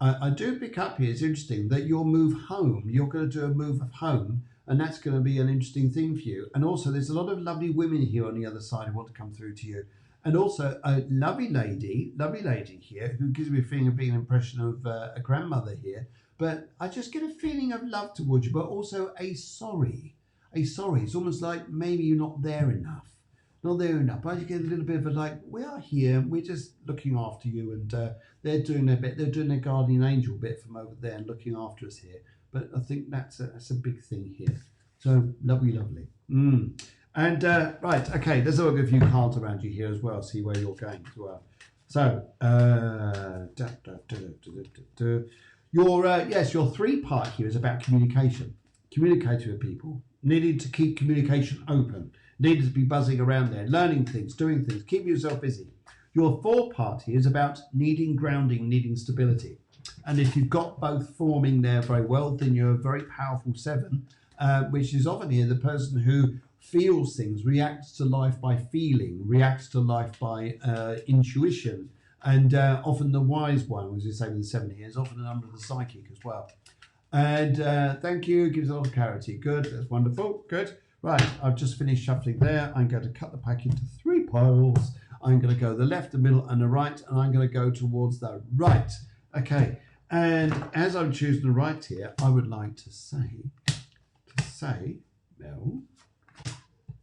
I do pick up here, it's interesting, that you'll move home. You're going to do a move of home. And that's going to be an interesting thing for you. And also, there's a lot of lovely women here on the other side who want to come through to you. And also, a lovely lady here who gives me a feeling of being an impression of a grandmother here. But I just get a feeling of love towards you, but also a sorry. It's almost like maybe you're not there enough. But I just get a little bit of a like, we are here, we're just looking after you. And they're doing their bit. They're doing their guardian angel bit from over there and looking after us here. But I think that's a big thing here. So lovely. And right, okay, there's a few cards around you here as well. See where you're going as well. So your 3-part here is about communication. Communicating with people, needing to keep communication open, needing to be buzzing around there, learning things, doing things, keep yourself busy. Your 4-part here is about needing grounding, needing stability. And if you've got both forming there very well, then you're a very powerful 7, which is often here the person who feels things, reacts to life by feeling, reacts to life by intuition. And often the wise one, as we say with the 7 here, is often a number of the psychic as well. And thank you, gives a lot of clarity. Good, that's wonderful, good. Right, I've just finished shuffling there. I'm going to cut the pack into 3 piles. I'm going to go the left, the middle, and the right, and I'm going to go towards the right. Okay, and as I'm choosing the right here, I would like to say, Mel,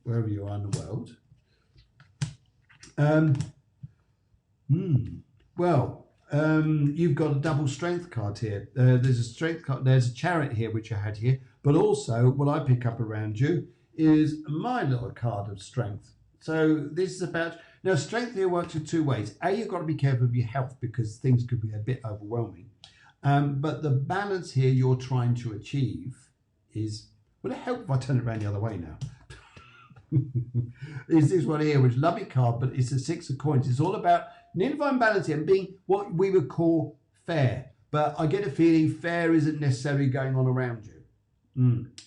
wherever you are in the world, you've got a double strength card here. There's a strength card, there's a Chariot here, which I had here, but also what I pick up around you is my little card of strength. So this is about, now strength here works in two ways. A, you've got to be careful of your health because things could be a bit overwhelming. But the balance here you're trying to achieve is, would it help if I turn it around the other way now? Is this one here, which is a lovely card, but it's a 6 of coins. It's all about near divine balance here and being what we would call fair. But I get a feeling fair isn't necessarily going on around you.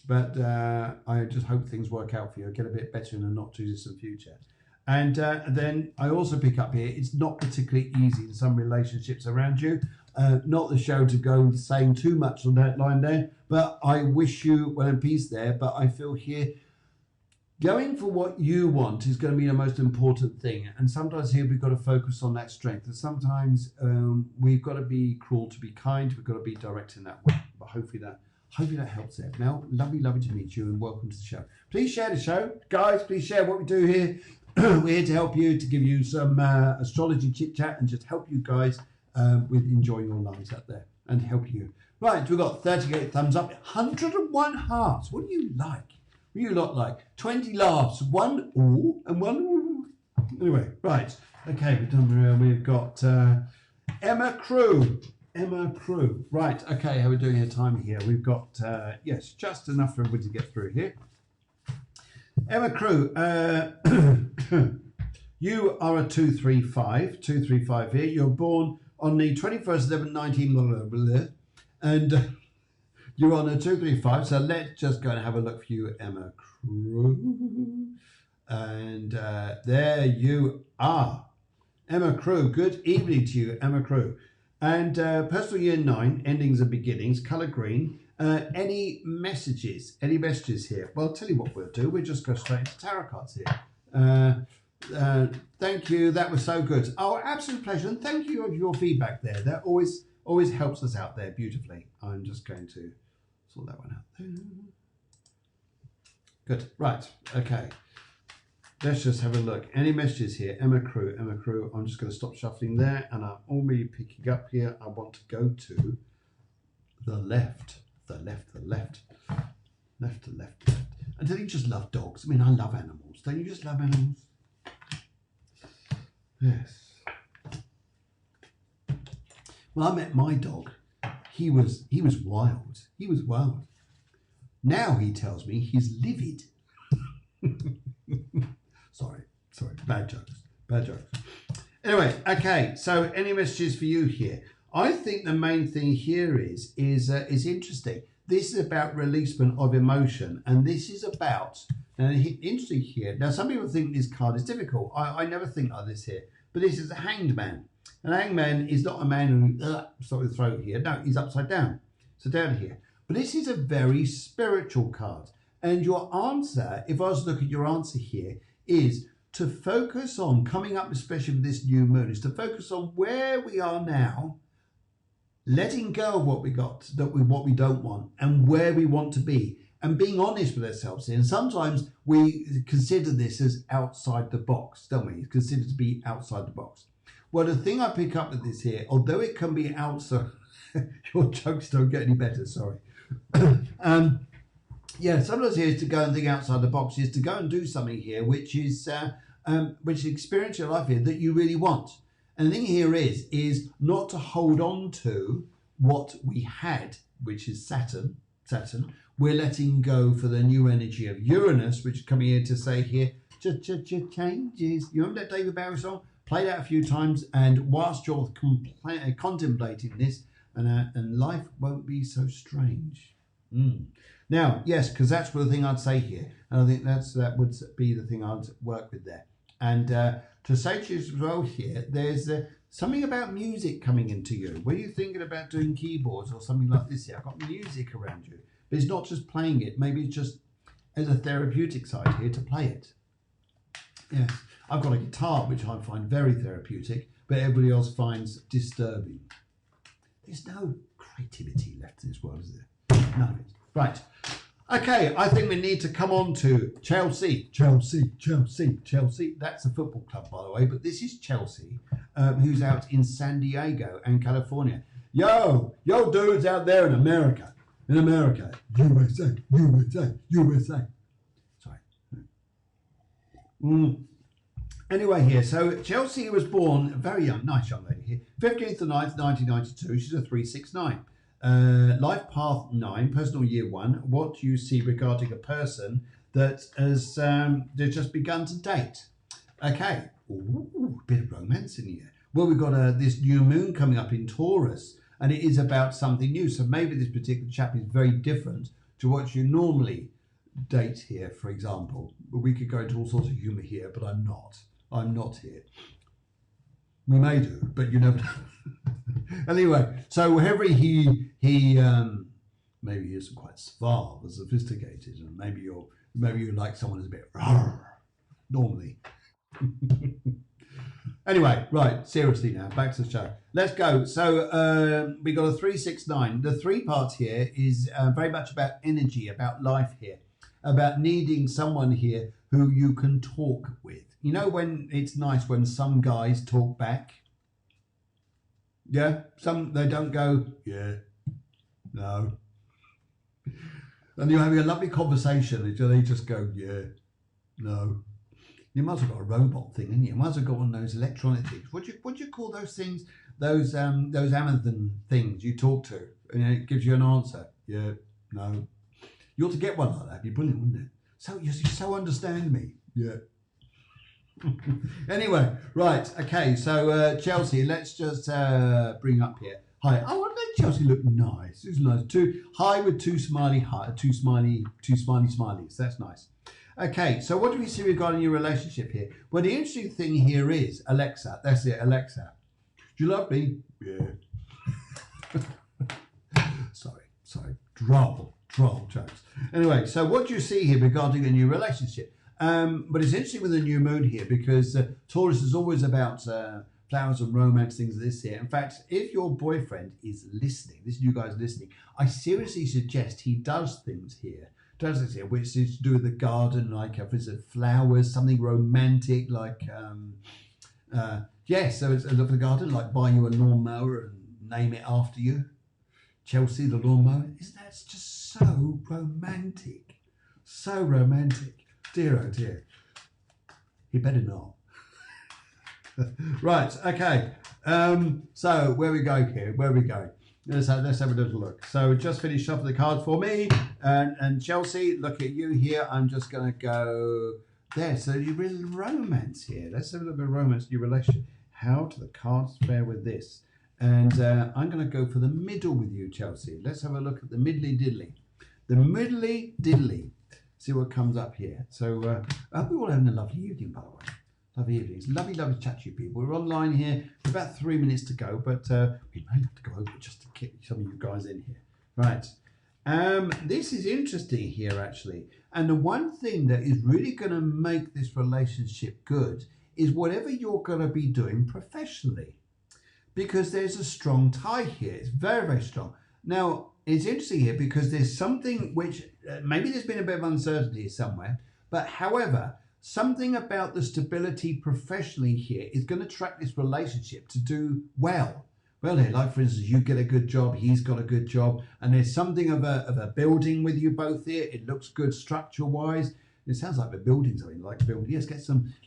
But I just hope things work out for you. Get a bit better in a not too distant future. And then I also pick up here, it's not particularly easy in some relationships around you. Not the show to go saying too much on that line there, but I wish you well and peace there. But I feel here, going for what you want is going to be the most important thing. And sometimes here we've got to focus on that strength. And sometimes we've got to be cruel to be kind. We've got to be direct in that way. But hopefully that helps there. Now, lovely to meet you and welcome to the show. Please share the show. Guys, please share what we do here. We're here to help you, to give you some astrology chit-chat and just help you guys with enjoying your lives out there and help you. Right, we've got 38 thumbs up, 101 hearts. What do you like? What do you lot like? 20 laughs, 1 ooh and 1 ooh. Anyway, right. Okay, we've done. We've got Emma Crew. Right, okay, how are we doing here? Time here. We've got, yes, just enough for everybody to get through here. Emma Crew, you are a 235 here. You're born on the 21st of 19, and you're on a 235. So let's just go and have a look for you, Emma Crew. And there you are. Emma Crew, good evening to you, Emma Crew. And personal year 9, endings and beginnings, colour green. Any messages here? Well, I'll tell you what we'll do. We'll just go straight into tarot cards here. Thank you. That was so good. Oh, absolute pleasure. And thank you for your feedback there. That always helps us out there beautifully. I'm just going to sort that one out there. Good. Right. Okay. Let's just have a look. Any messages here? Emma Crew. I'm just going to stop shuffling there. And I'm only picking up here. I want to go to the left. The left. And don't you just love dogs? I mean, I love animals. Don't you just love animals? Yes. Well, I met my dog. He was wild. He was wild. Now he tells me he's livid. Sorry. Bad jokes. Anyway, okay. So, any messages for you here? I think the main thing here is interesting. This is about releasement of emotion, and this is about, and interesting here. Now, some people think this card is difficult. I never think like this here, but this is a hanged man. And a hanged man is not a man who start with the throat here. No, he's upside down. So down here. But this is a very spiritual card. And your answer, if I was to look at your answer here, is to focus on coming up, especially with this new moon, is to focus on where we are now, letting go of what we got, what we don't want, and where we want to be, and being honest with ourselves here. And sometimes we consider this as outside the box, don't we? It's considered to be outside the box. Well, the thing I pick up with this here, although it can be outside, your jokes don't get any better, sorry. Yeah, sometimes here is to go and think outside the box, is to go and do something here, which is experience your life here that you really want. And the thing here is not to hold on to what we had, which is Saturn. We're letting go for the new energy of Uranus, which is coming here to say here, changes. You remember that David Bowie song? Play that a few times, and whilst you're contemplating this, and life won't be so strange. Now, yes, because that's the thing I'd say here. And I think that would be the thing I'd work with there. And to say to you as well here, there's something about music coming into you. When you're thinking about doing keyboards or something like this here, I've got music around you. But it's not just playing it. Maybe it's just as a therapeutic side here to play it. Yes, I've got a guitar, which I find very therapeutic, but everybody else finds disturbing. There's no creativity left in this world, is there? None of it. Right. Okay, I think we need to come on to Chelsea. Chelsea. That's a football club, by the way, but this is Chelsea, who's out in San Diego and California. Yo, dudes out there in America. USA. Sorry. Anyway, here, so Chelsea was born very young, nice young lady here, 15th of 9th, 1992. She's a 369. Life path 9, personal year 1. What do you see regarding a person that has they've just begun to date? Okay, ooh, bit of romance in here. Well, we've got this new moon coming up in Taurus, and it is about something new. So maybe this particular chap is very different to what you normally date here, for example. We could go into all sorts of humour here, but I'm not. I'm not here. We may do, but you never know. Anyway, so wherever he maybe he isn't quite suave or sophisticated, and maybe you like someone who's a bit normally. Anyway, right, seriously now, back to the show. Let's go. So we got a 369. The 3 parts here is very much about energy, about life here, about needing someone here who you can talk with. You know when it's nice when some guys talk back? Yeah, they don't go, yeah, no. And you're having a lovely conversation, and they just go, yeah, no. You might as well got a robot thing, haven't you? You might as well got one of those electronic things. What do you call those things? Those Amazon things you talk to, and it gives you an answer. Yeah, no. You ought to get one like that. It'd be brilliant, wouldn't it? So you so understand me. Yeah. Anyway, right, okay, so Chelsea, let's just bring up here. Hi, I want to make Chelsea look nice. It's nice. Hi with two smiley smileys. That's nice. Okay, so what do we see regarding your relationship here? Well, the interesting thing here is Alexa. That's it, Alexa. Do you love me? Yeah. sorry. Droll jokes. Anyway, so what do you see here regarding a new relationship? But it's interesting with the new moon here because Taurus is always about flowers and romance, things like this here. In fact, if your boyfriend is listening, this new guy's listening, I seriously suggest he does things here, which is to do with the garden, like if it's flowers, something romantic, like, so it's a look at the garden, like buy you a lawnmower and name it after you. Chelsea, the lawnmower. Isn't that just so romantic? So romantic. Dear, oh dear. He better not. Right, okay. So where we go here? Where we go? Let's have a little look. So just finished off the cards for me. And Chelsea, look at you here. I'm just going to go there. So you really romance here. Let's have a little bit of romance in your relationship. How do the cards fare with this? And I'm going to go for the middle with you, Chelsea. Let's have a look at the middly diddly. The middly diddly. See what comes up here. So I hope you're all having a lovely evening, by the way. Lovely evening. It's lovely to chat to you people. We're online here. About 3 minutes to go, but we may have to go over just to get some of you guys in here. Right. This is interesting here, actually. And the one thing that is really going to make this relationship good is whatever you're going to be doing professionally. Because there's a strong tie here. It's very, very strong. Now, it's interesting here because there's something which maybe there's been a bit of uncertainty somewhere, but however, something about the stability professionally here is going to track this relationship to do well. Well, here, like for instance, you get a good job, he's got a good job, and there's something of a building with you both here. It looks good structure-wise. It sounds like we're building something, like building.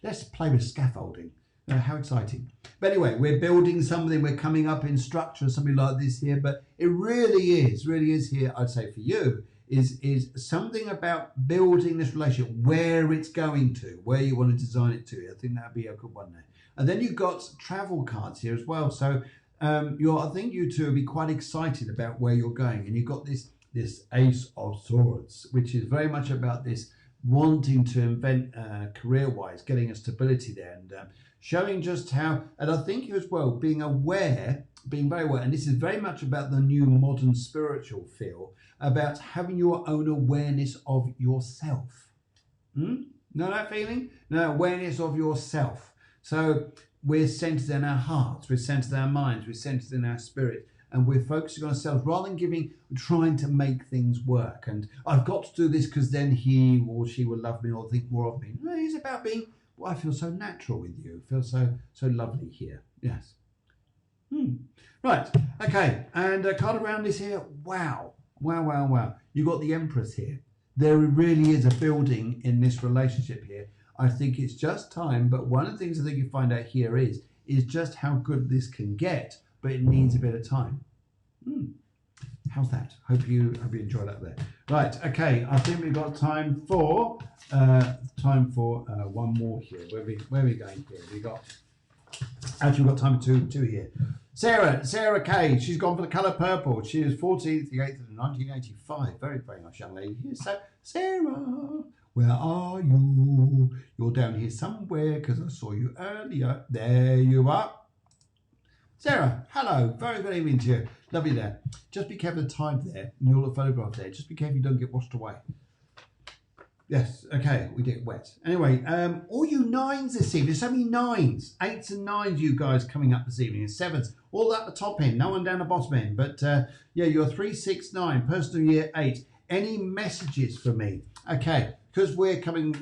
Let's play with scaffolding. How exciting. But anyway, we're building something, we're coming up in structure, something like this here, but it really is here, I'd say for you, is something about building this relationship, where it's going to, where you want to design it to. I think that'd be a good one there. And then you've got travel cards here as well. So I think you two will be quite excited about where you're going. And you've got this Ace of Swords, which is very much about this wanting to invent career-wise, getting a stability there and showing just how, and I think you as well, being very aware, and this is very much about the new modern spiritual feel, about having your own awareness of yourself. Know that feeling? No, awareness of yourself. So we're centered in our hearts, we're centered in our minds, we're centered in our spirit, and we're focusing on ourselves rather than trying to make things work. And I've got to do this because then he or she will love me or think more of me. No, it's about being, well, I feel so natural with you. I feel so lovely here. Yes. Right. Okay. And a card around this here. Wow. You got the Empress here. There really is a building in this relationship here. I think it's just time. But one of the things I think you find out here is just how good this can get, but it needs a bit of time. How's that? Hope you enjoy that there. Right, okay, I think we've got time for one more here. Where are we going here? We've got time for two here. Sarah Kay, she's gone for the colour purple. She is 14th, the 8th of 1985. Very, very nice young lady here. So, Sarah, where are you? You're down here somewhere because I saw you earlier. There you are. Sarah, hello. Very good evening to you. Love you there. Just be careful of the tide there and your little photograph there. Just be careful you don't get washed away. Yes, okay, we get wet. Anyway, all you nines this evening, there's so many nines, 8s and 9s, you guys coming up this evening, and 7s, all at the top end, no one down the bottom end. But yeah, you're 3, 6, 9, personal year 8. Any messages for me? Okay, because we're coming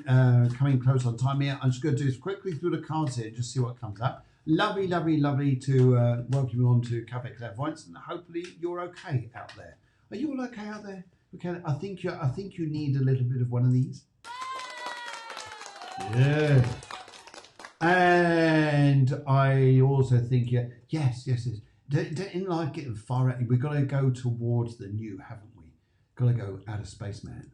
close on time here, I'm just going to do this quickly through the cards here and just see what comes up. Lovely, lovely, lovely to welcome you on to Cafe Clairvoyance, and hopefully you're okay out there. Are you all okay out there? Okay, I think you need a little bit of one of these. Yeah. And I also think yes. Didn't like getting far out. We've got to go towards the new, haven't we? Got to go outer space, man.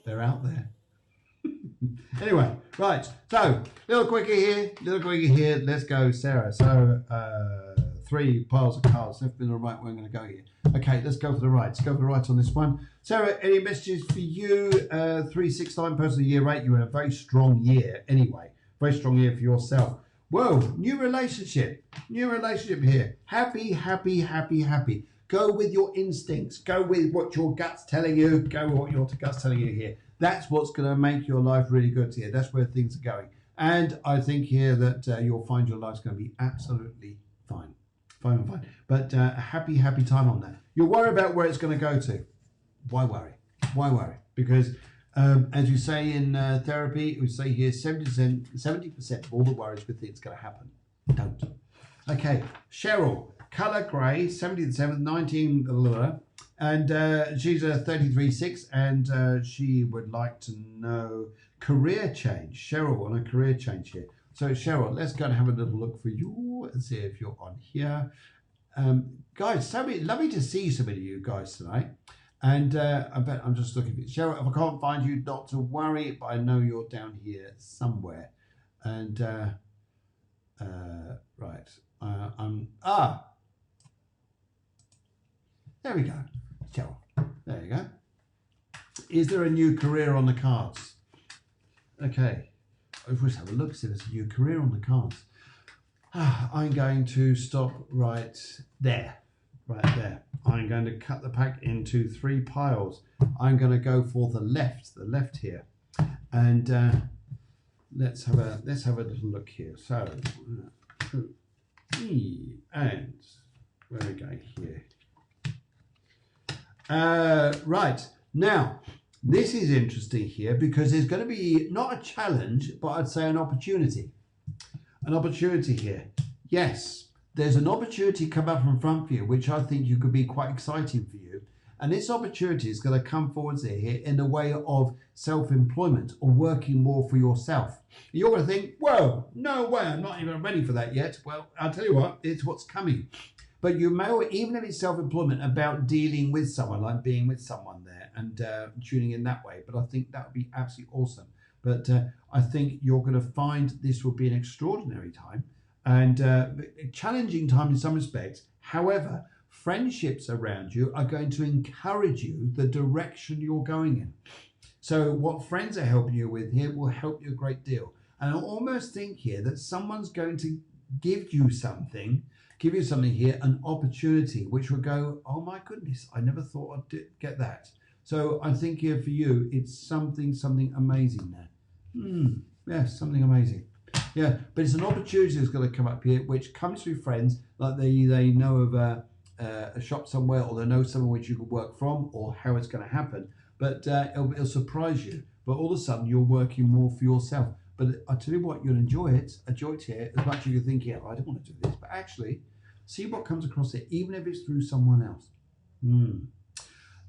They're out there. Anyway, right. So, little quickie here. Let's go, Sarah. So, 3 piles of cards. Left in the right way I'm going to go here. Okay, let's go for the right. Let's go for the right on this one. Sarah, any messages for you? 3, 6, 9, personal year 8. You're in a very strong year anyway. Very strong year for yourself. Whoa, new relationship here. Happy. Go with your instincts. Go with what your gut's telling you. Go with what your gut's telling you here. That's what's going to make your life really good here. That's where things are going. And I think here that you'll find your life's going to be absolutely fine. Fine. But a happy time on that. You'll worry about where it's going to go to. Why worry? Because as you say in therapy, we say here 70% of all the worries with things going to happen. Don't. Okay, Cheryl, colour grey, 77th, 19, and she's a 33-6, and she would like to know career change. Cheryl on a career change here. So Cheryl, let's go and have a little look for you and see if you're on here. Guys, lovely to see so many of you guys tonight. And I bet I'm just looking for you. Cheryl, if I can't find you, not to worry, but I know you're down here somewhere. And right, there we go. Cheryl, there you go. Is there a new career on the cards? Okay, let's have a look, see if there's a new career on the cards. I'm going to stop right there. I'm going to cut the pack into 3 piles. I'm going to go for the left here. And let's have a little look here. So, and where are we going here? Right, now, this is interesting here because there's going to be not a challenge, but I'd say an opportunity. An opportunity here. Yes, there's an opportunity come up in front for you, which I think you could be quite exciting for you. And this opportunity is going to come forwards here in the way of self-employment or working more for yourself. You're going to think, whoa, no way, I'm not even ready for that yet. Well, I'll tell you what, it's what's coming. But you may, even if it's self-employment, about dealing with someone, like being with someone there and tuning in that way. But I think that would be absolutely awesome. But I think you're going to find this will be an extraordinary time and a challenging time in some respects. However, friendships around you are going to encourage you the direction you're going in. So what friends are helping you with here will help you a great deal. And I almost think here that someone's going to give you something here, an opportunity, which will go, oh my goodness, I never thought I'd get that. So I think here for you, it's something amazing there. Yes, something amazing. Yeah, but it's an opportunity that's going to come up here, which comes through friends, like they know of a shop somewhere, or they know someone which you could work from, or how it's going to happen. But it'll surprise you. But all of a sudden, you're working more for yourself. But I tell you what, you'll enjoy it here as much as you think, yeah, I don't want to do this. But actually, See what comes across it, even if it's through someone else.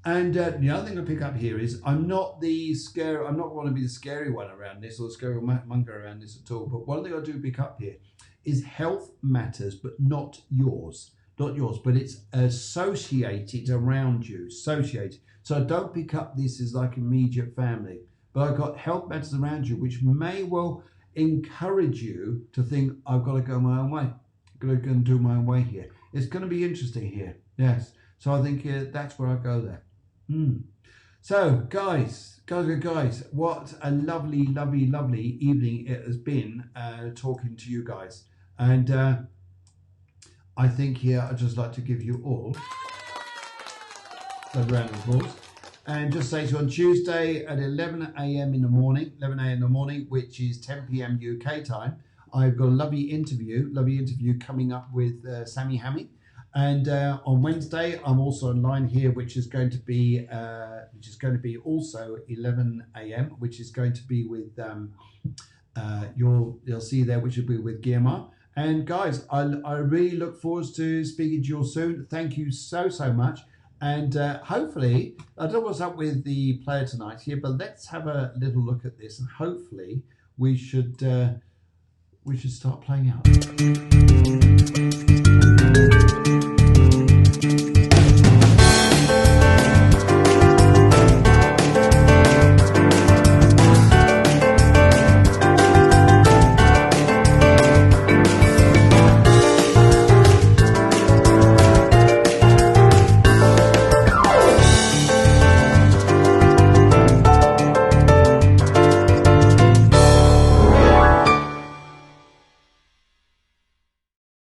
And the other thing I pick up here is I'm not want to be the scary one around this or the scary monger around this at all. But one thing I do pick up here is health matters, but not yours. Not yours, but it's associated around you. Associated. So I don't pick up this as like immediate family. But I've got health matters around you, which may well encourage you to think, I've got to go my own way. I've got to go and do my own way here. It's going to be interesting here. Yes. So I think that's where I go there. So, guys, what a lovely evening it has been talking to you guys. And I think here I'd just like to give you all a round of applause. And just say to you on Tuesday at 11 a.m. in the morning, which is 10 p.m. UK time, I've got a lovely interview coming up with Sammy Hammy. And on Wednesday, I'm also online here, which is going to be also 11 a.m., which is going to be with you'll see there, which will be with Guillermo. And guys, I really look forward to speaking to you all soon. Thank you so much. And hopefully, I don't know what's up with the player tonight here, but let's have a little look at this, and hopefully we should start playing out.